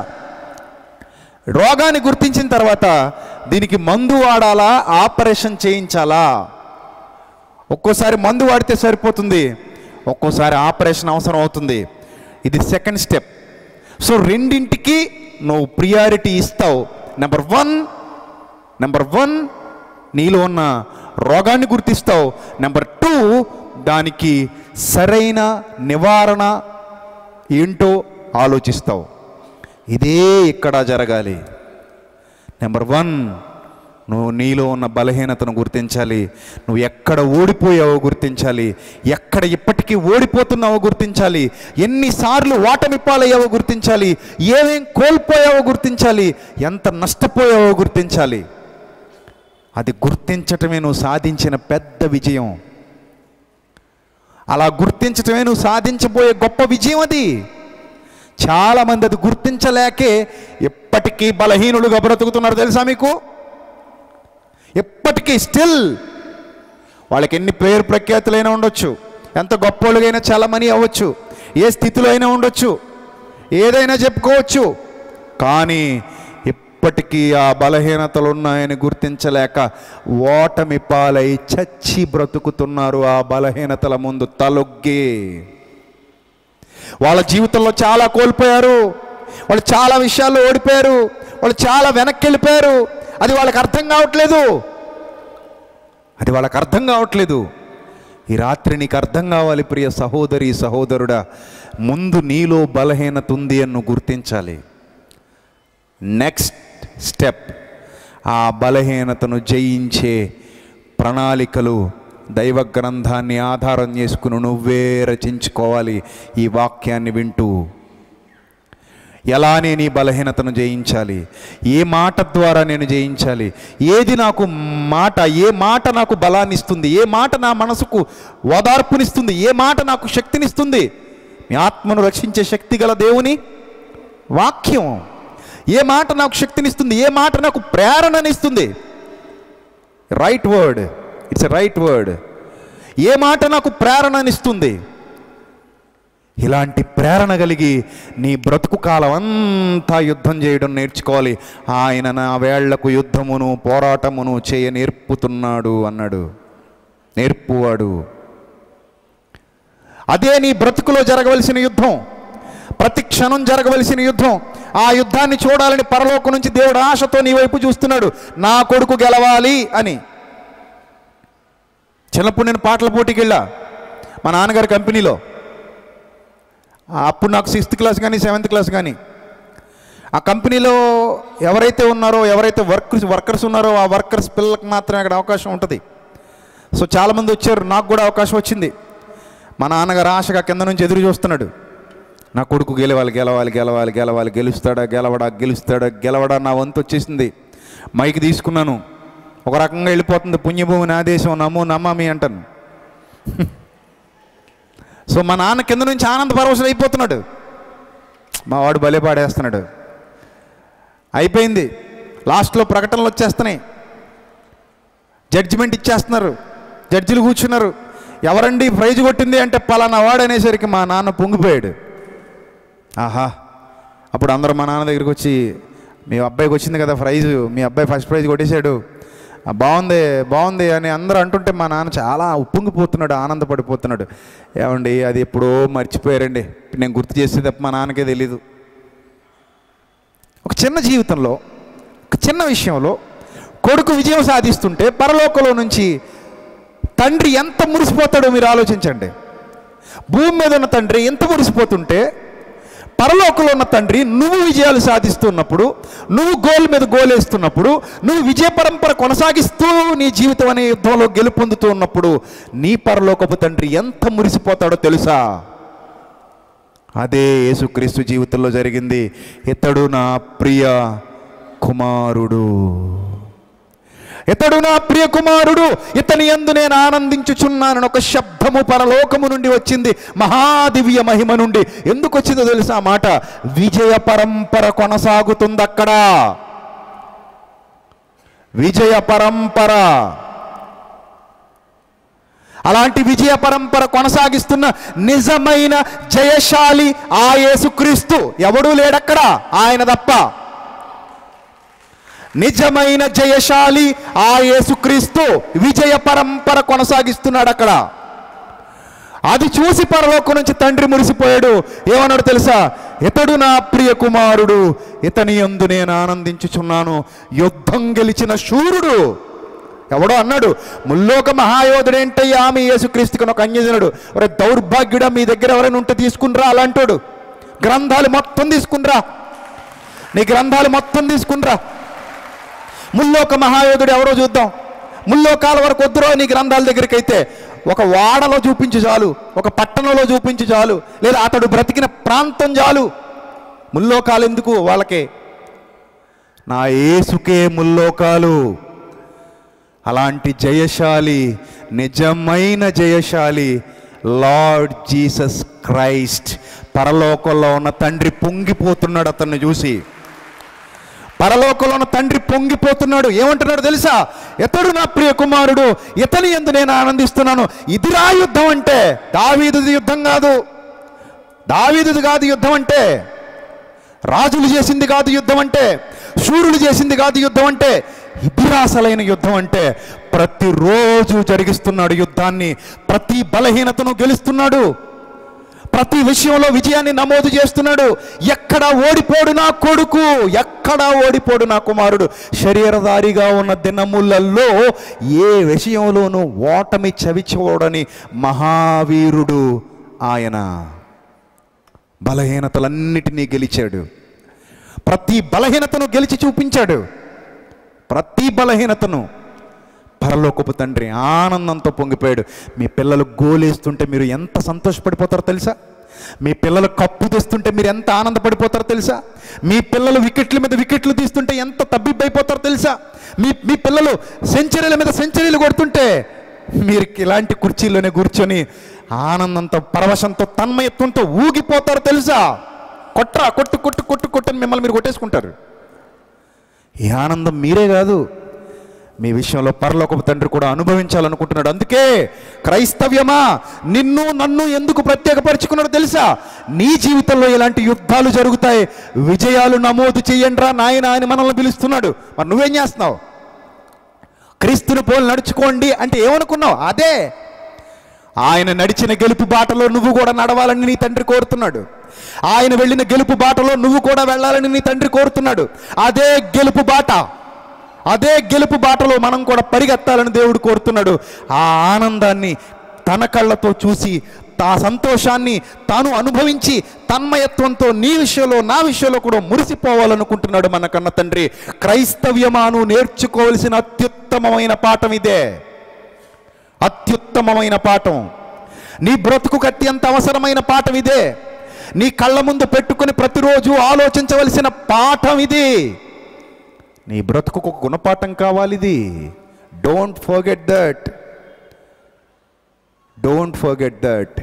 రోగాన్ని గుర్తించిన తర్వాత దీనికి మందు వాడాలా, ఆపరేషన్ చేయించాలా? ఒక్కోసారి మందు వాడితే సరిపోతుంది, ఒక్కోసారి ఆపరేషన్ అవసరం అవుతుంది. ఇది సెకండ్ స్టెప్. సో రెండింటికి నువ్వు ప్రియారిటీ ఇస్తావు. నెంబర్ వన్ నీలో ఉన్న రోగాన్ని గుర్తిస్తావు. నెంబర్ 2, దానికి సరైన నివారణ ఏంటో ఆలోచిస్తావు. ఇదే ఇక్కడ జరగాలి. నెంబర్ 1, నువ్వు నీలో ఉన్న బలహీనతను గుర్తించాలి. నువ్వు ఎక్కడ ఓడిపోయావో గుర్తించాలి, ఎక్కడ ఇప్పటికీ ఓడిపోతున్నావో గుర్తించాలి, ఎన్నిసార్లు ఓటమి పాలయ్యావో గుర్తించాలి, ఏమేం కోల్పోయావో గుర్తించాలి, ఎంత నష్టపోయావో గుర్తించాలి. అది గుర్తించటమే నువ్వు సాధించిన పెద్ద విజయం. అలా గుర్తించటమే నువ్వు సాధించబోయే గొప్ప విజయం. అది చాలామంది అది గుర్తించలేకే ఎప్పటికీ బలహీనులుగా బ్రతుకుతున్నారు. తెలుసా మీకు? ఎప్పటికీ స్టిల్ వాళ్ళకి ఎన్ని పేరు ప్రఖ్యాతులైనా ఉండొచ్చు, ఎంత గొప్పోళ్ళుగైనా చలమని అవ్వచ్చు, ఏ స్థితిలో అయినా ఉండొచ్చు, ఏదైనా చెప్పుకోవచ్చు, కానీ ఇప్పటికీ ఆ బలహీనతలు ఉన్నాయని గుర్తించలేక ఓటమి పాలై చచ్చి బ్రతుకుతున్నారు. ఆ బలహీనతల ముందు తలొగ్గి వాళ్ళ జీవితంలో చాలా కోల్పోయారు, వాళ్ళు చాలా విషయాల్లో ఓడిపోయారు, వాళ్ళు చాలా వెనక్కి వెళ్ళిపోయారు. అది వాళ్ళకి అర్థం కావట్లేదు. ఈ రాత్రి నీకు అర్థం కావాలి ప్రియ సహోదరి సహోదరుడా. ముందు నీలో బలహీనత ఉంది అని నువ్వు గుర్తించాలి. నెక్స్ట్ స్టెప్, ఆ బలహీనతను జయించే ప్రణాళికలు దైవ గ్రంథాన్ని ఆధారం చేసుకుని నువ్వే రచించుకోవాలి. ఈ వాక్యాన్ని వింటూ ఎలా నేను ఈ బలహీనతను జయించాలి, ఏ మాట ద్వారా నేను జయించాలి, ఏది నాకు మాట, ఏ మాట నాకు బలాన్ని ఇస్తుంది, ఏ మాట నా మనసుకు ఓదార్పునిస్తుంది, ఏ మాట నాకు శక్తినిస్తుంది. మీ ఆత్మను రక్షించే శక్తి గల దేవుని వాక్యం. ఏ మాట నాకు శక్తినిస్తుంది, ఏ మాట నాకు ప్రేరణనిస్తుంది. Right word, it's a right word. ఏ మాట నాకు ప్రేరణనిస్తుంది. ఇలాంటి ప్రేరణ కలిగి నీ బ్రతుకు కాలం అంతా యుద్ధం చేయడం నేర్చుకోవాలి. ఆయన నా వేళ్లకు యుద్ధమును పోరాటమును చేయ నేర్పుతున్నాడు అన్నాడు. నేర్పువాడు. అదే నీ బ్రతుకులో జరగవలసిన యుద్ధం, ప్రతి క్షణం జరగవలసిన యుద్ధం. ఆ యుద్ధాన్ని చూడాలని పరలోకం నుంచి దేవుడు ఆశతో నీ వైపు చూస్తున్నాడు. నా కొడుకు గెలవాలి అని. చిన్నప్పుడు నేను పాటల పోటీకి వెళ్ళా మా నాన్నగారి కంపెనీలో. అప్పుడు నాకు 6th క్లాస్ కానీ 7th క్లాస్ కానీ. ఆ కంపెనీలో ఎవరైతే ఉన్నారో, ఎవరైతే వర్కర్స్ ఉన్నారో ఆ వర్కర్స్ పిల్లలకు మాత్రమే అక్కడ అవకాశం ఉంటుంది. సో చాలామంది వచ్చారు, నాకు కూడా అవకాశం వచ్చింది. మా నాన్నగారు ఆశగా కింద నుంచి ఎదురు చూస్తున్నాడు. నా కొడుకు గెలవడా నా వంతు వచ్చేసింది. మైక్ తీసుకున్నాను, ఒక రకంగా వెళ్ళిపోతుంది. పుణ్యభూమి నా దేశం, నమో నమామి అంటాను. సో మా నాన్న కింద నుంచి ఆనంద పరవశులు అయిపోతున్నాడు. మా వాడు భలే పాడేస్తున్నాడు. అయిపోయింది. లాస్ట్లో ప్రకటనలు వచ్చేస్తున్నాయి, జడ్జిమెంట్ ఇచ్చేస్తున్నారు, జడ్జిలు కూర్చున్నారు. ఎవరండి ప్రైజ్ కొట్టింది అంటే పలానా వాడు అనేసరికి మా నాన్న పొంగిపోయాడు. ఆహా, అప్పుడు అందరూ మా నాన్న దగ్గరికి వచ్చి, మీ అబ్బాయికి వచ్చింది కదా ప్రైజు, మీ అబ్బాయి ఫస్ట్ ప్రైజ్ కొట్టేశాడు బాగుంది బాగుంది అని అందరూ అంటుంటే మా నాన్న చాలా ఉప్పొంగిపోతున్నాడు, ఆనందపడిపోతున్నాడు. ఏమండి అది ఎప్పుడో మర్చిపోయారండి, నేను గుర్తు చేసేది తప్ప మా నాన్నకే తెలీదు. ఒక చిన్న జీవితంలో, ఒక చిన్న విషయంలో కొడుకు విజయం సాధిస్తుంటే పరలోకంలో నుంచి తండ్రి ఎంత మురిసిపోతాడో మీరు ఆలోచించండి. భూమి మీద ఉన్న తండ్రి ఎంత మురిసిపోతుంటే పరలోకంలో ఉన్న తండ్రి నువ్వు విజయాలు సాధిస్తున్నప్పుడు, నువ్వు గోల్ మీద గోల్ వేస్తున్నప్పుడు, నువ్వు విజయ పరంపర కొనసాగిస్తూ నీ జీవితం అనే యుద్ధంలో గెలుపొందుతూ ఉన్నప్పుడు నీ పరలోకపు తండ్రి ఎంత మురిసిపోతాడో తెలుసా? అదే యేసుక్రీస్తు జీవితంలో జరిగింది. ఇతడు నా ప్రియ కుమారుడు, ఇతడు నా ప్రియ కుమారుడు, ఇతని యందు నేను ఆనందించుచున్నానని ఒక శబ్దము పరలోకము నుండి వచ్చింది, మహాదివ్య మహిమ నుండి. ఎందుకు వచ్చిందో తెలుసా ఆ మాట? విజయ పరంపర కొనసాగుతుంది అక్కడ, విజయ పరంపర. అలాంటి విజయ పరంపర కొనసాగిస్తున్న నిజమైన జయశాలి ఆ యేసుక్రీస్తు. ఎవడూ లేడక్కడ ఆయన తప్ప. నిజమైన జయశాలి ఆ యేసుక్రీస్తు విజయ పరంపర కొనసాగిస్తున్నాడు అక్కడ. అది చూసి పరలోకం నుంచి తండ్రి మురిసిపోయాడు. ఏమన్నాడు తెలుసా? ఇతడు నా ప్రియ కుమారుడు, ఇతని యందు నేను ఆనందించుచున్నాను. యుద్ధం గెలిచిన శూరుడు. ఎవడో అన్నాడు, ముల్లోక మహాయోధుడేంటయ్యా ఆమె యేసుక్రీస్తుకని ఒక అన్యజనుడు. ఒరే దౌర్భాగ్యుడా, మీ దగ్గర ఎవరైనా ఉంటే తీసుకునిరా అలాంటోడు. గ్రంథాలు మొత్తం తీసుకునిరా, నీ గ్రంథాలు మొత్తం తీసుకునిరా. ముల్లోక మహాయోధుడు ఎవరో చూద్దాం. ముల్లోకాల వరకు వద్దురో నీ గ్రంథాల దగ్గరికి అయితే ఒక వాడలో చూపించి చాలు, ఒక పట్టణంలో చూపించి చాలు, లేదా అతడు బ్రతికిన ప్రాంతం చాలు. ముల్లోకాలు ఎందుకు వాళ్ళకే? నా యేసుకే ముల్లోకాలు. అలాంటి జయశాలి, నిజమైన జయశాలి లార్డ్ జీసస్ క్రైస్ట్. పరలోకంలో ఉన్న తండ్రి పొంగిపోతున్నాడు అతన్ని చూసి. పరలోకంలో ఉన్న తండ్రి పొంగిపోతున్నాడు. ఏమంటున్నాడు తెలుసా? ఇతడు నా ప్రియ కుమారుడు, ఇతని యందు నేను ఆనందిస్తున్నాను. ఇదిరా యుద్ధం అంటే. దావీదుది యుద్ధం కాదు, దావీదుది కాదు యుద్ధం అంటే. రాజులు చేసింది కాదు యుద్ధం అంటే, శూరులు చేసింది కాదు యుద్ధం అంటే. ఇదిరా అసలైన యుద్ధం అంటే. ప్రతిరోజు జరిగిస్తున్నాడు యుద్ధాన్ని, ప్రతి బలహీనతను గెలుస్తున్నాడు, ప్రతి విషయంలో విజయాన్ని నమోదు చేస్తున్నాడు. ఎక్కడ ఓడిపోడు నా కొడుకు, ఎక్కడ ఓడిపోడు నా కుమారుడు. శరీరధారిగా ఉన్న దినములలో ఏ విషయంలోనూ ఓటమి చవిచూడని మహావీరుడు ఆయన. బలహీనతలన్నిటినీ గెలిచాడు, ప్రతి బలహీనతను గెలిచి చూపించాడు. ప్రతి బలహీనతను పరలోకపు తండ్రి ఆనందంతో పొంగిపోయాడు. మీ పిల్లలు గోలేస్తుంటే మీరు ఎంత సంతోషపడిపోతారో తెలుసా? మీ పిల్లలు కప్పు తెస్తుంటే మీరు ఎంత ఆనందపడిపోతారో తెలుసా? మీ పిల్లలు వికెట్ల మీద వికెట్లు తీస్తుంటే ఎంత తబ్బిబ్బైపోతారో తెలుసా? మీ పిల్లలు సెంచరీల మీద సెంచరీలు కొడుతుంటే మీరు ఇలాంటి కుర్చీలోనే కూర్చొని ఆనందంతో, పరవశంతో, తన్మయత్వంతో ఊగిపోతారో తెలుసా? కొట్రా కొట్టు కొట్టు కొట్టు కొట్టని మిమ్మల్ని మీరు కొట్టేసుకుంటారు. ఈ ఆనందం మీరే కాదు, మీ విషయంలో పరలోకపు తండ్రి కూడా అనుభవించాలనుకుంటున్నాడు. అందుకే క్రైస్తవ్యమా, నిన్ను నన్ను ఎందుకు ప్రత్యేకపరుచుకున్నాడో తెలుసా? నీ జీవితంలో ఇలాంటి యుద్ధాలు జరుగుతాయి, విజయాలు నమోదు చెయ్యండి రా నాయన అని మనల్ని పిలుస్తున్నాడు. మరి నువ్వేం చేస్తున్నావు? క్రీస్తుని పోలి నడుచుకోండి అంటే ఏమనుకున్నావు? అదే ఆయన నడిచిన గెలుపు బాటలో నువ్వు కూడా నడవాలని నీ తండ్రి కోరుతున్నాడు. ఆయన వెళ్ళిన గెలుపు బాటలో నువ్వు కూడా వెళ్ళాలని నీ తండ్రి కోరుతున్నాడు. అదే గెలుపు బాట, అదే గెలుపు బాటలో మనం కూడా పరిగెత్తాలని దేవుడు కోరుతున్నాడు. ఆ ఆనందాన్ని తన కళ్ళతో చూసి, ఆ సంతోషాన్ని తాను అనుభవించి, తన్మయత్వంతో నీ విషయంలో నా విషయంలో కూడా మురిసిపోవాలనుకుంటున్నాడు మన కన్న తండ్రి. క్రైస్తవ్యమాను నేర్చుకోవలసిన అత్యుత్తమమైన పాఠం ఇదే, అత్యుత్తమమైన పాఠం. నీ బ్రతుకుకు అత్యంత అవసరమైన పాఠం ఇదే. నీ కళ్ళ ముందు పెట్టుకుని ప్రతిరోజు ఆలోచించవలసిన పాఠం ఇది. నీ బ్రతుకుకు ఒక గుణపాఠం కావాలి ఇది. Don't forget that, don't forget that.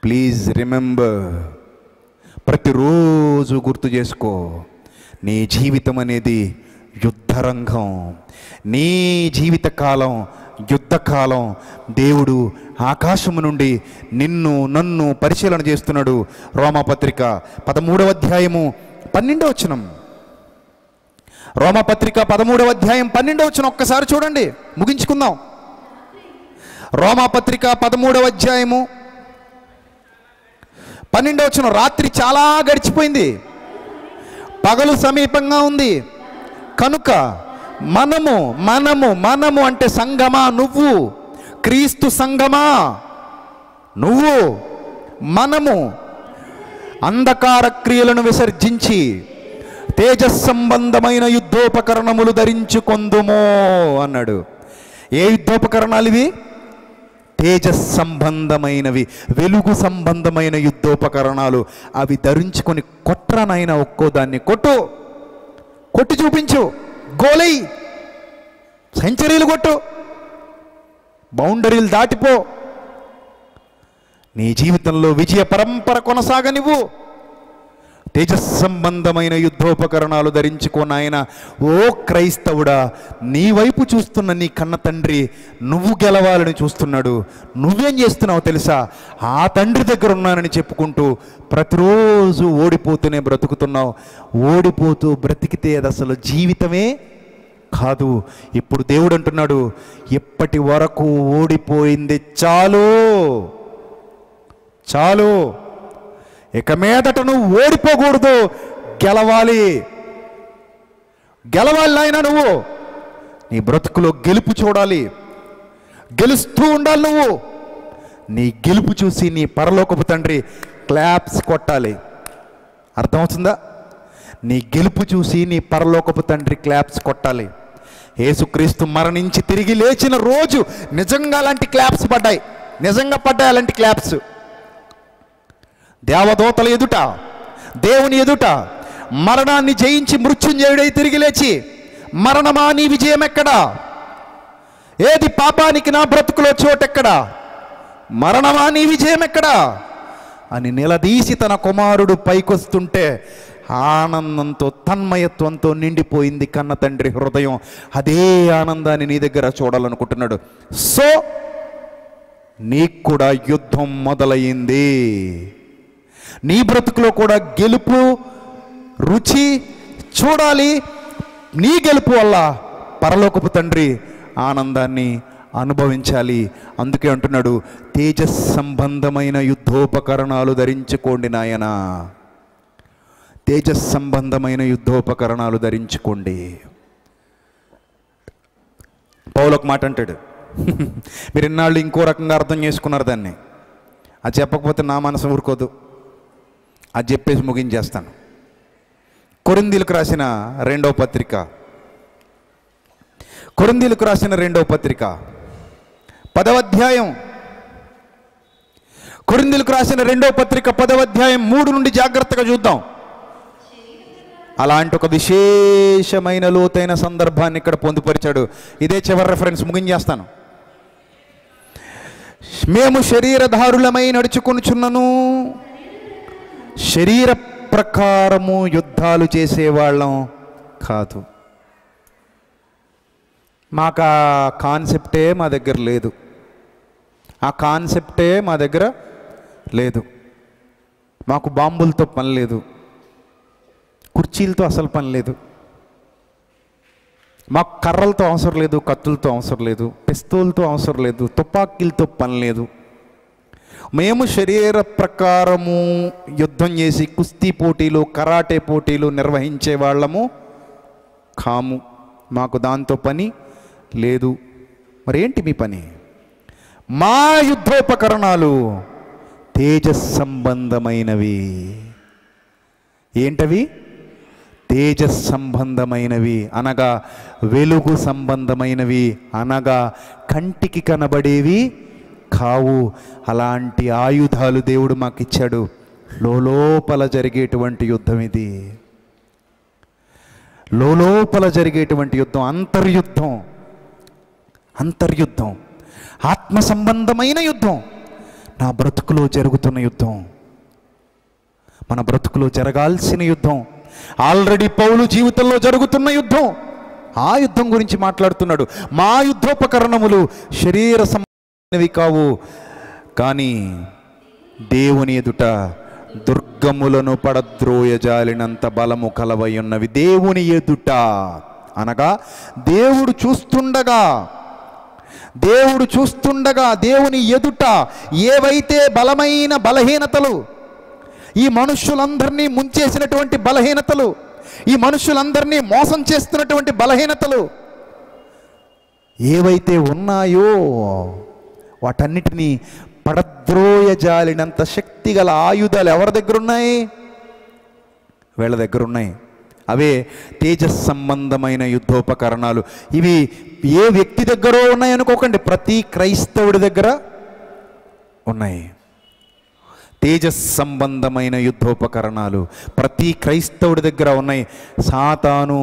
Please remember. ప్రతిరోజు గుర్తు చేసుకో, నీ జీవితం అనేది యుద్ధరంగం. నీ జీవితకాలం యుద్ధకాలం. దేవుడు ఆకాశము నుండి నిన్ను నన్ను పరిశీలన చేస్తున్నాడు. రోమాపత్రిక 13వ అధ్యాయము 12వ వచనం. రోమపత్రిక 13వ అధ్యాయం 12వ వచనం ఒక్కసారి చూడండి, ముగించుకుందాం. రోమపత్రిక 13వ అధ్యాయము 12వ వచనం. రాత్రి చాలా గడిచిపోయింది, పగలు సమీపంగా ఉంది కనుక మనము అంటే సంఘమా, నువ్వు క్రీస్తు సంఘమా, నువ్వు మనము అంధకార క్రియలను విసర్జించి తేజస్సంబంధమైన యుద్ధోపకరణములు ధరించుకొందుమో అన్నాడు. ఏ యుద్ధోపకరణాలు ఇవి? తేజస్సంబంధమైనవి, వెలుగు సంబంధమైన యుద్ధోపకరణాలు. అవి ధరించుకొని కొట్రనైనా ఒక్కో దాన్ని కొట్టి చూపించు, గోలై, సెంచరీలు కొట్టు, బౌండరీలు దాటిపో, నీ జీవితంలో విజయ పరంపర కొనసాగనివ్వు. తేజస్సంబంధమైన యుద్ధోపకరణాలు ధరించుకోనాయన. ఓ క్రైస్తవుడా, నీ వైపు చూస్తున్న నీ కన్న తండ్రి నువ్వు గెలవాలని చూస్తున్నాడు. నువ్వేం చేస్తున్నావు తెలుసా? ఆ తండ్రి దగ్గర ఉన్నానని చెప్పుకుంటూ ప్రతిరోజు ఓడిపోతూనే బ్రతుకుతున్నావు. ఓడిపోతూ బ్రతికితే అది అసలు జీవితమే కాదు. ఇప్పుడు దేవుడు అంటున్నాడు, ఇప్పటి వరకు ఓడిపోయింది చాలు, ఇక మీదట నువ్వు ఓడిపోకూడదు, గెలవాలి నాయనా. నువ్వు నీ బ్రతుకులో గెలుపు చూడాలి, గెలుస్తూ ఉండాలి. నువ్వు నీ గెలుపు చూసి నీ పరలోకపు తండ్రి క్లాప్స్ కొట్టాలి. అర్థమవుతుందా? నీ గెలుపు చూసి నీ పరలోకపు తండ్రి క్లాప్స్ కొట్టాలి. యేసుక్రీస్తు మరణించి తిరిగి లేచిన రోజు నిజంగా అలాంటి క్లాప్స్ పడ్డాయి, నిజంగా పడ్డాయి అలాంటి క్లాప్స్. దేవదూతల ఎదుట, దేవుని ఎదుట మరణాన్ని జయించి మృత్యుంజయుడై తిరిగి లేచి, మరణమా నీ విజయం ఎక్కడా? ఏది పాపానికి నా బ్రతుకులో చోటెక్కడా? మరణమా నీ విజయం ఎక్కడా అని నిలదీసి తన కుమారుడు పైకొస్తుంటే ఆనందంతో, తన్మయత్వంతో నిండిపోయింది కన్న తండ్రి హృదయం. అదే ఆనందాన్ని నీ దగ్గర చూడాలనుకుంటున్నాడు. సో నీకు కూడా యుద్ధం మొదలయ్యింది. నీ బ్రతుకులో కూడా గెలుపు రుచి చూడాలి. నీ గెలుపు వల్ల పరలోకపు తండ్రి ఆనందాన్ని అనుభవించాలి. అందుకే అంటున్నాడు, తేజస్సంబంధమైన యుద్ధోపకరణాలు ధరించుకోండి నాయనా, తేజస్సంబంధమైన యుద్ధోపకరణాలు ధరించుకోండి. పౌలు ఒక మాట అంటాడు, మీరు ఇన్నాళ్ళు ఇంకో రకంగా అర్థం చేసుకున్నారు దాన్ని. అది చెప్పకపోతే నా మనసు ఊరుకోదు, అది చెప్పేసి ముగించేస్తాను. కొరింథీయులకు రాసిన రెండవ పత్రిక, కొరింథీయులకు రాసిన రెండవ పత్రిక 10వ అధ్యాయం, కొరింథీయులకు రాసిన రెండవ పత్రిక 10వ అధ్యాయం 3 నుండి జాగ్రత్తగా చూద్దాం. అలాంటి ఒక విశేషమైన లోతైన సందర్భాన్ని ఇక్కడ పొందుపరిచాడు. ఇదే చివరి రెఫరెన్స్, ముగించేస్తాను. మేము శరీరధారులమై నడుచుకొనుచున్నను, శరీర ప్రకారము యుద్ధాలు చేసేవాళ్ళం కాదు. మాకు ఆ కాన్సెప్టే మా దగ్గర లేదు, ఆ కాన్సెప్టే మా దగ్గర లేదు. మాకు బాంబులతో పని లేదు, కుర్చీలతో అసలు పని లేదు, మాకు కర్రలతో అవసరం లేదు, కత్తులతో అవసరం లేదు, పిస్తోల్తో అవసరం లేదు, తుపాకీలతో పని లేదు. మేము శరీర ప్రకారము యుద్ధం చేసి కుస్తీ పోటీలు, కరాటే పోటీలు నిర్వహించే వాళ్ళము కాము. మాకు దాంతో పని లేదు. మరి ఏంటి మీ పని? మా యుద్ధోపకరణాలు తేజస్సంబంధమైనవి. ఏంటవి? తేజస్సంబంధమైనవి అనగా వెలుగు సంబంధమైనవి, అనగా కంటికి కనబడేవి కావు. అలాంటి ఆయుధాలు దేవుడు మాకు ఇచ్చాడు. లోపల జరిగేటువంటి యుద్ధం ఇది, లోపల జరిగేటువంటి యుద్ధం, అంతర్యుద్ధం, ఆత్మ సంబంధమైన యుద్ధం. నా బ్రతుకులో జరుగుతున్న యుద్ధం, మన బ్రతుకులో జరగాల్సిన యుద్ధం, ఆల్రెడీ పౌలు జీవితంలో జరుగుతున్న యుద్ధం. ఆ యుద్ధం గురించి మాట్లాడుతున్నాడు. మా యుద్ధోపకరణములు శరీర సంబంధమైనవి కావు, కానీ దేవుని ఎదుట దుర్గములను పడద్రోయజాలినంత బలము కలవయున్నవి దేవుని ఎదుట. అనగా దేవుడు చూస్తుండగా దేవుని ఎదుట ఏవైతే బలమైన బలహీనతలు, ఈ మనుష్యులందరినీ ముంచేసినటువంటి బలహీనతలు, ఈ మనుష్యులందరినీ మోసం చేస్తున్నటువంటి బలహీనతలు ఏవైతే ఉన్నాయో వాటన్నిటినీ పడద్రోయజాలినంత శక్తిగల ఆయుధాలు ఎవరి దగ్గర ఉన్నాయి? వీళ్ళ దగ్గర ఉన్నాయి. అవే తేజస్ సంబంధమైన యుద్ధోపకరణాలు. ఇవి ఏ వ్యక్తి దగ్గర ఉన్నాయి అనుకోకండి, ప్రతి క్రైస్తవుడి దగ్గర ఉన్నాయి. తేజస్ సంబంధమైన యుద్ధోపకరణాలు ప్రతి క్రైస్తవుడి దగ్గర ఉన్నాయి. సాతాను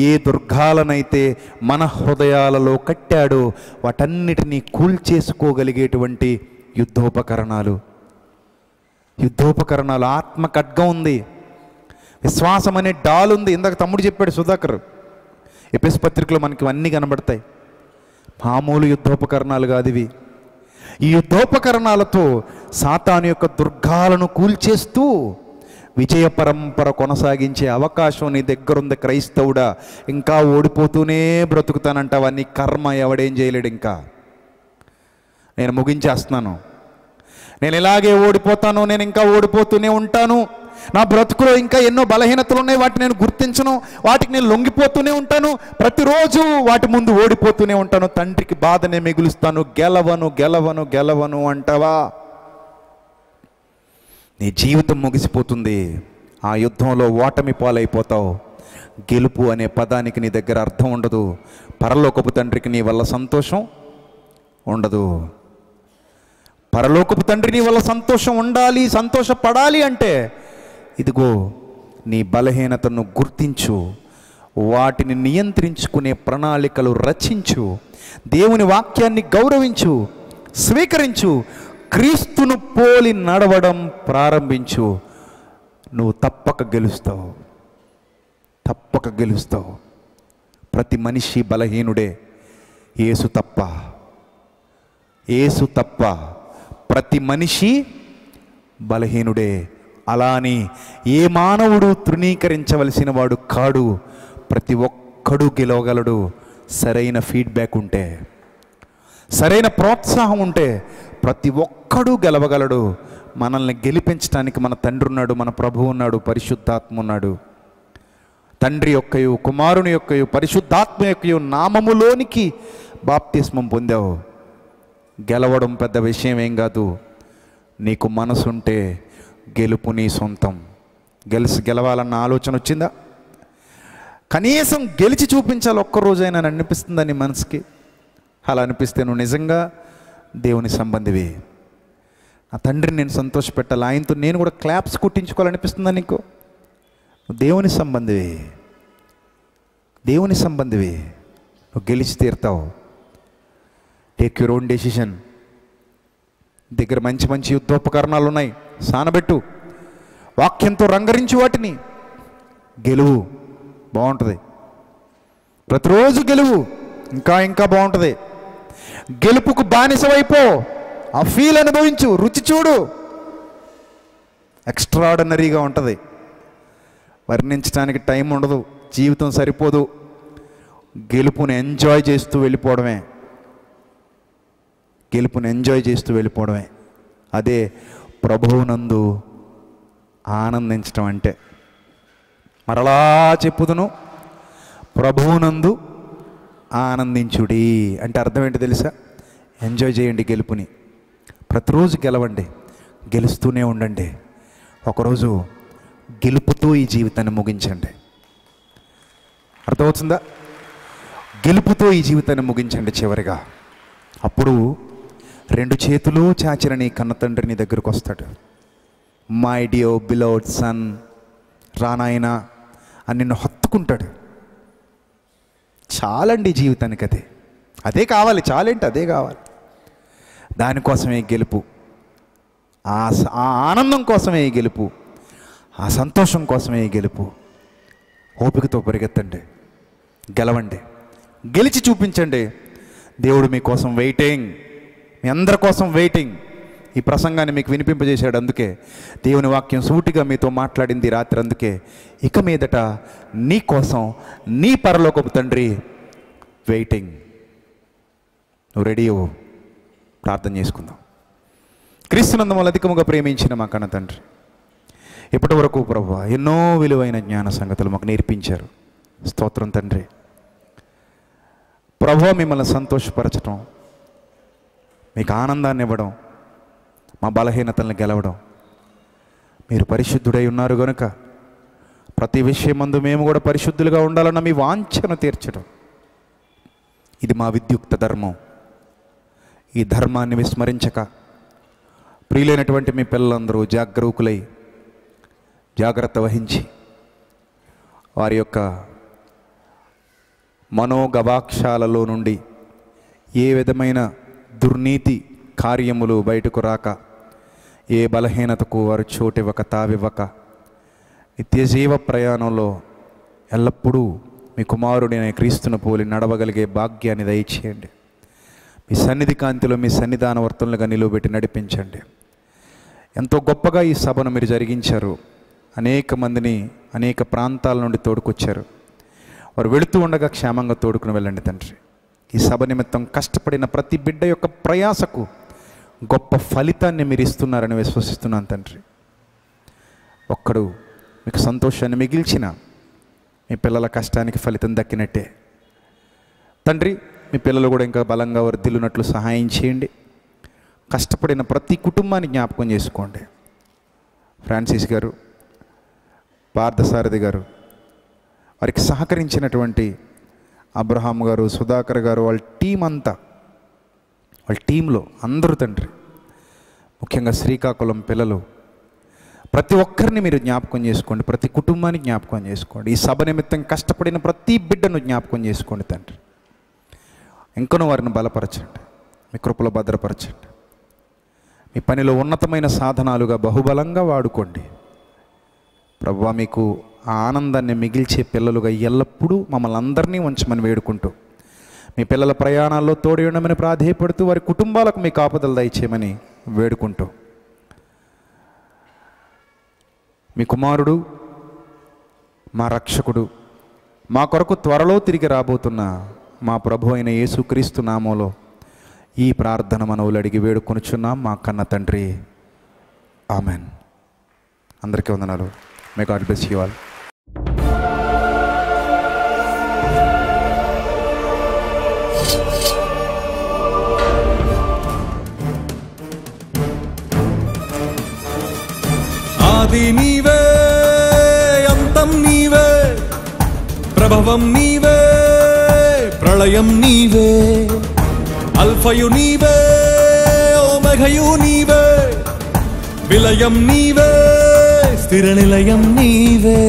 ఏ దుర్గాలనైతే మన హృదయాలలో కట్టాడో వాటన్నిటినీ కూల్చేసుకోగలిగేటువంటి యుద్ధోపకరణాలు. ఆత్మ ఖడ్గం ఉంది, విశ్వాసం అనే డాల్ ఉంది. ఇందాక తమ్ముడు చెప్పాడు సుధాకర్, ఎపిస్ పత్రికలో మనకి అన్నీ కనబడతాయి. మామూలు యుద్ధోపకరణాలు కాదు ఇవి. ఈ యుద్ధోపకరణాలతో సాతాను యొక్క దుర్గాలను కూల్చేస్తూ విజయ పరంపర కొనసాగించే అవకాశం నీ దగ్గరుంది క్రైస్తవుడా. ఇంకా ఓడిపోతూనే బ్రతుకుతానంటావా? నీ కర్మ ఎవడేం చేయలేడు. ఇంకా నేను ముగించేస్తున్నాను. నేను ఇలాగే ఓడిపోతాను, నేను ఇంకా ఓడిపోతూనే ఉంటాను, నా బ్రతుకులో ఇంకా ఎన్నో బలహీనతలు ఉన్నాయి, వాటిని నేను గుర్తించను, వాటికి నేను లొంగిపోతూనే ఉంటాను, ప్రతిరోజు వాటి ముందు ఓడిపోతూనే ఉంటాను, తండ్రికి బాధనే మిగులుస్తాను, గెలవను అంటావా? నీ జీవితం ముగిసిపోతుంది. ఆ యుద్ధంలో ఓటమి పాలైపోతావు. గెలుపు అనే పదానికి నీ దగ్గర అర్థం ఉండదు. పరలోకపు తండ్రికి నీ వల్ల సంతోషం ఉండదు. పరలోకపు తండ్రి నీ వల్ల సంతోషం ఉండాలి, సంతోషపడాలి అంటే ఇదిగో నీ బలహీనతను గుర్తించు, వాటిని నియంత్రించుకునే ప్రణాళికలు రచించు, దేవుని వాక్యాన్ని గౌరవించు, స్వీకరించు, క్రీస్తును పోలి నడవడం ప్రారంభించు. నువ్వు తప్పక గెలుస్తావు. ప్రతి మనిషి బలహీనుడే, యేసు తప్ప ప్రతి మనిషి బలహీనుడే. అలా అని ఏ మానవుడు తృణీకరించవలసిన వాడు కాడు. ప్రతి ఒక్కడు గెలవగలడు. సరైన ఫీడ్బ్యాక్ ఉంటే, సరైన ప్రోత్సాహం ఉంటే ప్రతి ఒక్కడు గెలవగలడు. మనల్ని గెలిపించడానికి మన తండ్రి ఉన్నాడు, మన ప్రభువు ఉన్నాడు, పరిశుద్ధాత్మ ఉన్నాడు. తండ్రి యొక్కయు కుమారుని యొక్కయు పరిశుద్ధాత్మ యొక్కయు నామములోనికి బాప్తిస్మం పొందావు. గెలవడం పెద్ద విషయం ఏం కాదు. నీకు మనసుంటే గెలుపు నీ సొంతం. గెలవాలన్న ఆలోచన వచ్చిందా? కనీసం గెలిచి చూపించాలి ఒక్కరోజైనా అనిపిస్తుందా నీ మనసుకి? అలా అనిపిస్తే నువ్వు నిజంగా దేవుని సంబంధివి. నా తండ్రిని నేను సంతోషపెట్టాలి, ఆయనతో నేను కూడా క్లాప్స్ కొట్టించుకోవాలనిపిస్తుందా నీకు? నువ్వు దేవుని సంబంధివి. నువ్వు గెలిచి తీరుతావు. Take your own decision. దగ్గర మంచి మంచి యుద్ధోపకరణాలు ఉన్నాయి, సానబెట్టు, వాక్యంతో రంగరించు వాటిని. గెలువు, బాగుంటుంది. ప్రతిరోజు గెలువు, ఇంకా బాగుంటుంది. గెలుపుకు బానిసవైపో, ఆ ఫీల్ అనుభవించు, రుచి చూడు. ఎక్స్ట్రాడినరీగా ఉంటుంది. వర్ణించడానికి టైం ఉండదు, జీవితం సరిపోదు. గెలుపుని ఎంజాయ్ చేస్తూ వెళ్ళిపోవడమే. అదే ప్రభువునందు ఆనందించడం అంటే. మరలా చెప్పుదును, ప్రభువునందు ఆనందించుడి అంటే అర్థం ఏంటి తెలుసా? ఎంజాయ్ చేయండి గెలుపుని. ప్రతిరోజు గెలవండి, గెలుస్తూనే ఉండండి. ఒకరోజు గెలుపుతో ఈ జీవితాన్ని ముగించండి. అర్థమవుతుందా? గెలుపుతో ఈ జీవితాన్ని ముగించండి. చివరిగా అప్పుడు 2 చేతులు చాచిన నీ కన్న తండ్రి నీ దగ్గరకు వస్తాడు. మై డియర్ బిలవ్డ్ సన్, రానాయనా అని నిన్ను హత్తుకుంటాడు. చాలండి జీవితానికి, అదే కావాలి. చాలేంటి, అదే కావాలి. దానికోసమే గెలుపు, ఆ ఆనందం కోసమే గెలుపు, ఆ సంతోషం కోసమే గెలుపు. ఓపికతో పరిగెత్తండి, గెలవండి, గెలిచి చూపించండి. దేవుడు మీకోసం వెయిటింగ్, మీ అందరి కోసం వెయిటింగ్. ఈ ప్రసంగాన్ని మీకు వినిపింపజేశాడు. అందుకే దేవుని వాక్యం సూటిగా మీతో మాట్లాడింది రాత్రి. అందుకే ఇక మీదట నీ కోసం నీ పరలోకపు తండ్రి వెయిటింగ్. నువ్వు రెడీ అవ్వు. ప్రార్థన చేసుకుందాం. క్రీస్తునందు మమ్మల్ని అధికముగా ప్రేమించిన మా కన్న తండ్రి, ఇప్పటి వరకు ప్రభువా ఎన్నో విలువైన జ్ఞాన సంగతులు మాకు నేర్పించారు. స్తోత్రం తండ్రి. ప్రభువా మిమ్మల్ని సంతోషపరచడం, మీకు ఆనందాన్ని ఇవ్వడం, మా బలహీనతలను గెలవడం. మీరు పరిశుద్ధుడై ఉన్నారు కనుక ప్రతి విషయం మందు మేము కూడా పరిశుద్ధులుగా ఉండాలన్న మీ వాంఛను తీర్చడం ఇది మా విద్యుక్త ధర్మం. ఈ ధర్మాన్ని విస్మరించక ప్రియులైనటువంటి మీ పిల్లలందరూ జాగరూకులై జాగ్రత్త వహించి వారి యొక్క మనోగవాక్షాలలో నుండి ఏ విధమైన దుర్నీతి కార్యములు బయటకు రాక, ఏ బలహీనతకు వారు చోటివ్వక తావివ్వక నిత్యజీవ ప్రయాణంలో ఎల్లప్పుడూ మీ కుమారుడైన క్రీస్తును పోలి నడవగలిగే భాగ్యాన్ని దయచేయండి. మీ సన్నిధి కాంతిలో మీ సన్నిధాన వర్తనలుగా నిలువబెట్టి నడిపించండి. ఎంతో గొప్పగా ఈ సభను మీరు జరిగించారు. అనేక మందిని అనేక ప్రాంతాల నుండి తోడుకొచ్చారు. వారు వెళుతూ ఉండగా క్షేమంగా తోడుకుని వెళ్ళండి తండ్రి. ఈ సభ నిమిత్తం కష్టపడిన ప్రతి బిడ్డ యొక్క ప్రయాసకు గొప్ప ఫలితాన్ని మీరు ఇస్తున్నారని విశ్వసిస్తున్నాను తండ్రి. ఒక్కడు మీకు సంతోషాన్ని మిగిల్చిన మీ పిల్లల కష్టానికి ఫలితం దక్కినట్టే తండ్రి. మీ పిల్లలు కూడా ఇంకా బలంగా వర్ధిల్లునట్లు సహాయం చేయండి. కష్టపడిన ప్రతి కుటుంబాన్ని జ్ఞాపకం చేసుకోండి. ఫ్రాన్సిస్ గారు, పార్థసారథి గారు, వారికి సహకరించినటువంటి అబ్రహాం గారు, సుధాకర్ గారు, వాళ్ళ టీం అంతా, వాళ్ళ టీంలో అందరూ తండ్రి, ముఖ్యంగా శ్రీకాకుళం పిల్లలు, ప్రతి ఒక్కరిని మీరు జ్ఞాపకం చేసుకోండి. ప్రతి కుటుంబాన్ని జ్ఞాపకం చేసుకోండి. ఈ సభ నిమిత్తం కష్టపడిన ప్రతి బిడ్డను జ్ఞాపకం చేసుకోండి తండ్రి. ఇంకనూ వారిని బలపరచండి, మీ కృపలో భద్రపరచండి. మీ పనిలో ఉన్నతమైన సాధనాలుగా బహుబలంగా వాడుకోండి ప్రభువా. మీకు ఆ ఆనందాన్ని మిగిల్చే పిల్లలుగా ఎల్లప్పుడూ మమ్మల్ని అందరినీ ఉంచమని వేడుకుంటూ, మీ పిల్లల ప్రయాణాల్లో తోడు ఉండమని ప్రాధేయపడుతూ, వారి కుటుంబాలకు మీ కాపుదలు దయచేయమని వేడుకుంటూ, మీ కుమారుడు మా రక్షకుడు మా కొరకు త్వరలో తిరిగి రాబోతున్న మా ప్రభు అయిన యేసుక్రీస్తు నామంలో ఈ ప్రార్థన మనవులు అడిగి వేడుకొనుచున్నాం మా కన్న తండ్రి. ఆమెన్. అందరికీ వందనాలు. May God bless you all. ఆది నీవే, అంతం నీవే, ప్రభవం నీవే, ప్రళయం నీవే, అల్ఫయు నీవే, ఓమెఘయు నీవే, విలయం నీవే, స్థిర నిలయం నీవే.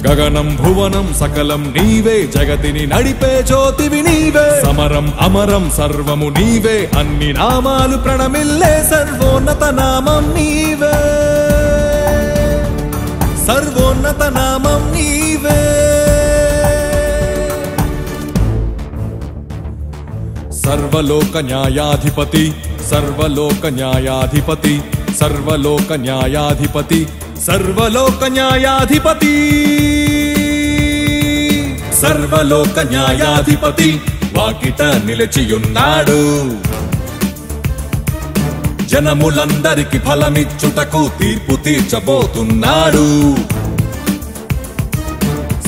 గగనం భువనం సకలం నీవే, జగతిని నడిపే జ్యోతివి నీవే. సమరం అమరం సర్వము నీవే, అన్ని నామాలు ప్రణమిల్లే సర్వోన్నత నామం నీవే, సర్వోన్నత నామం నీవే. సర్వలోక న్యాయాధిపతి, సర్వలోక న్యాయాధిపతి, సర్వలోక న్యాయాధిపతి, సర్వలోక న్యాయాధిపతి, సర్వలోక న్యాయాధిపతి వాకిట నిలిచియున్నాడు. జనములందరికి ఫలమిచ్చుటకు తీర్పు తీర్చబోతున్నాడు.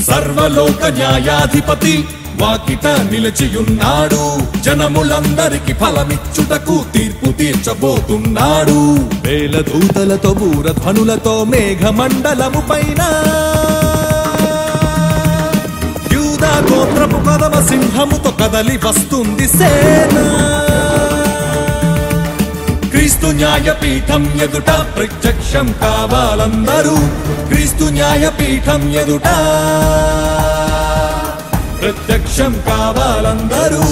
సర్వలోక న్యాయాధిపతి వాకిట నిలిచియున్నాడు. జనములందరికి ఫలమిచ్చుటకు తీర్పు తీర్చబోతున్నాడు. వేల దూతలతో బూరధ్వనులతో మేఘమండలము పైన యూదా గోత్రపు కదమ సింహముతో కదలి వస్తుంది సేన. క్రీస్తు న్యాయపీఠం ఎదుట ప్రత్యక్షం కావాలందరూ. క్రీస్తు న్యాయపీఠం ఎదుట ప్రత్యక్షం కావాలందరూ.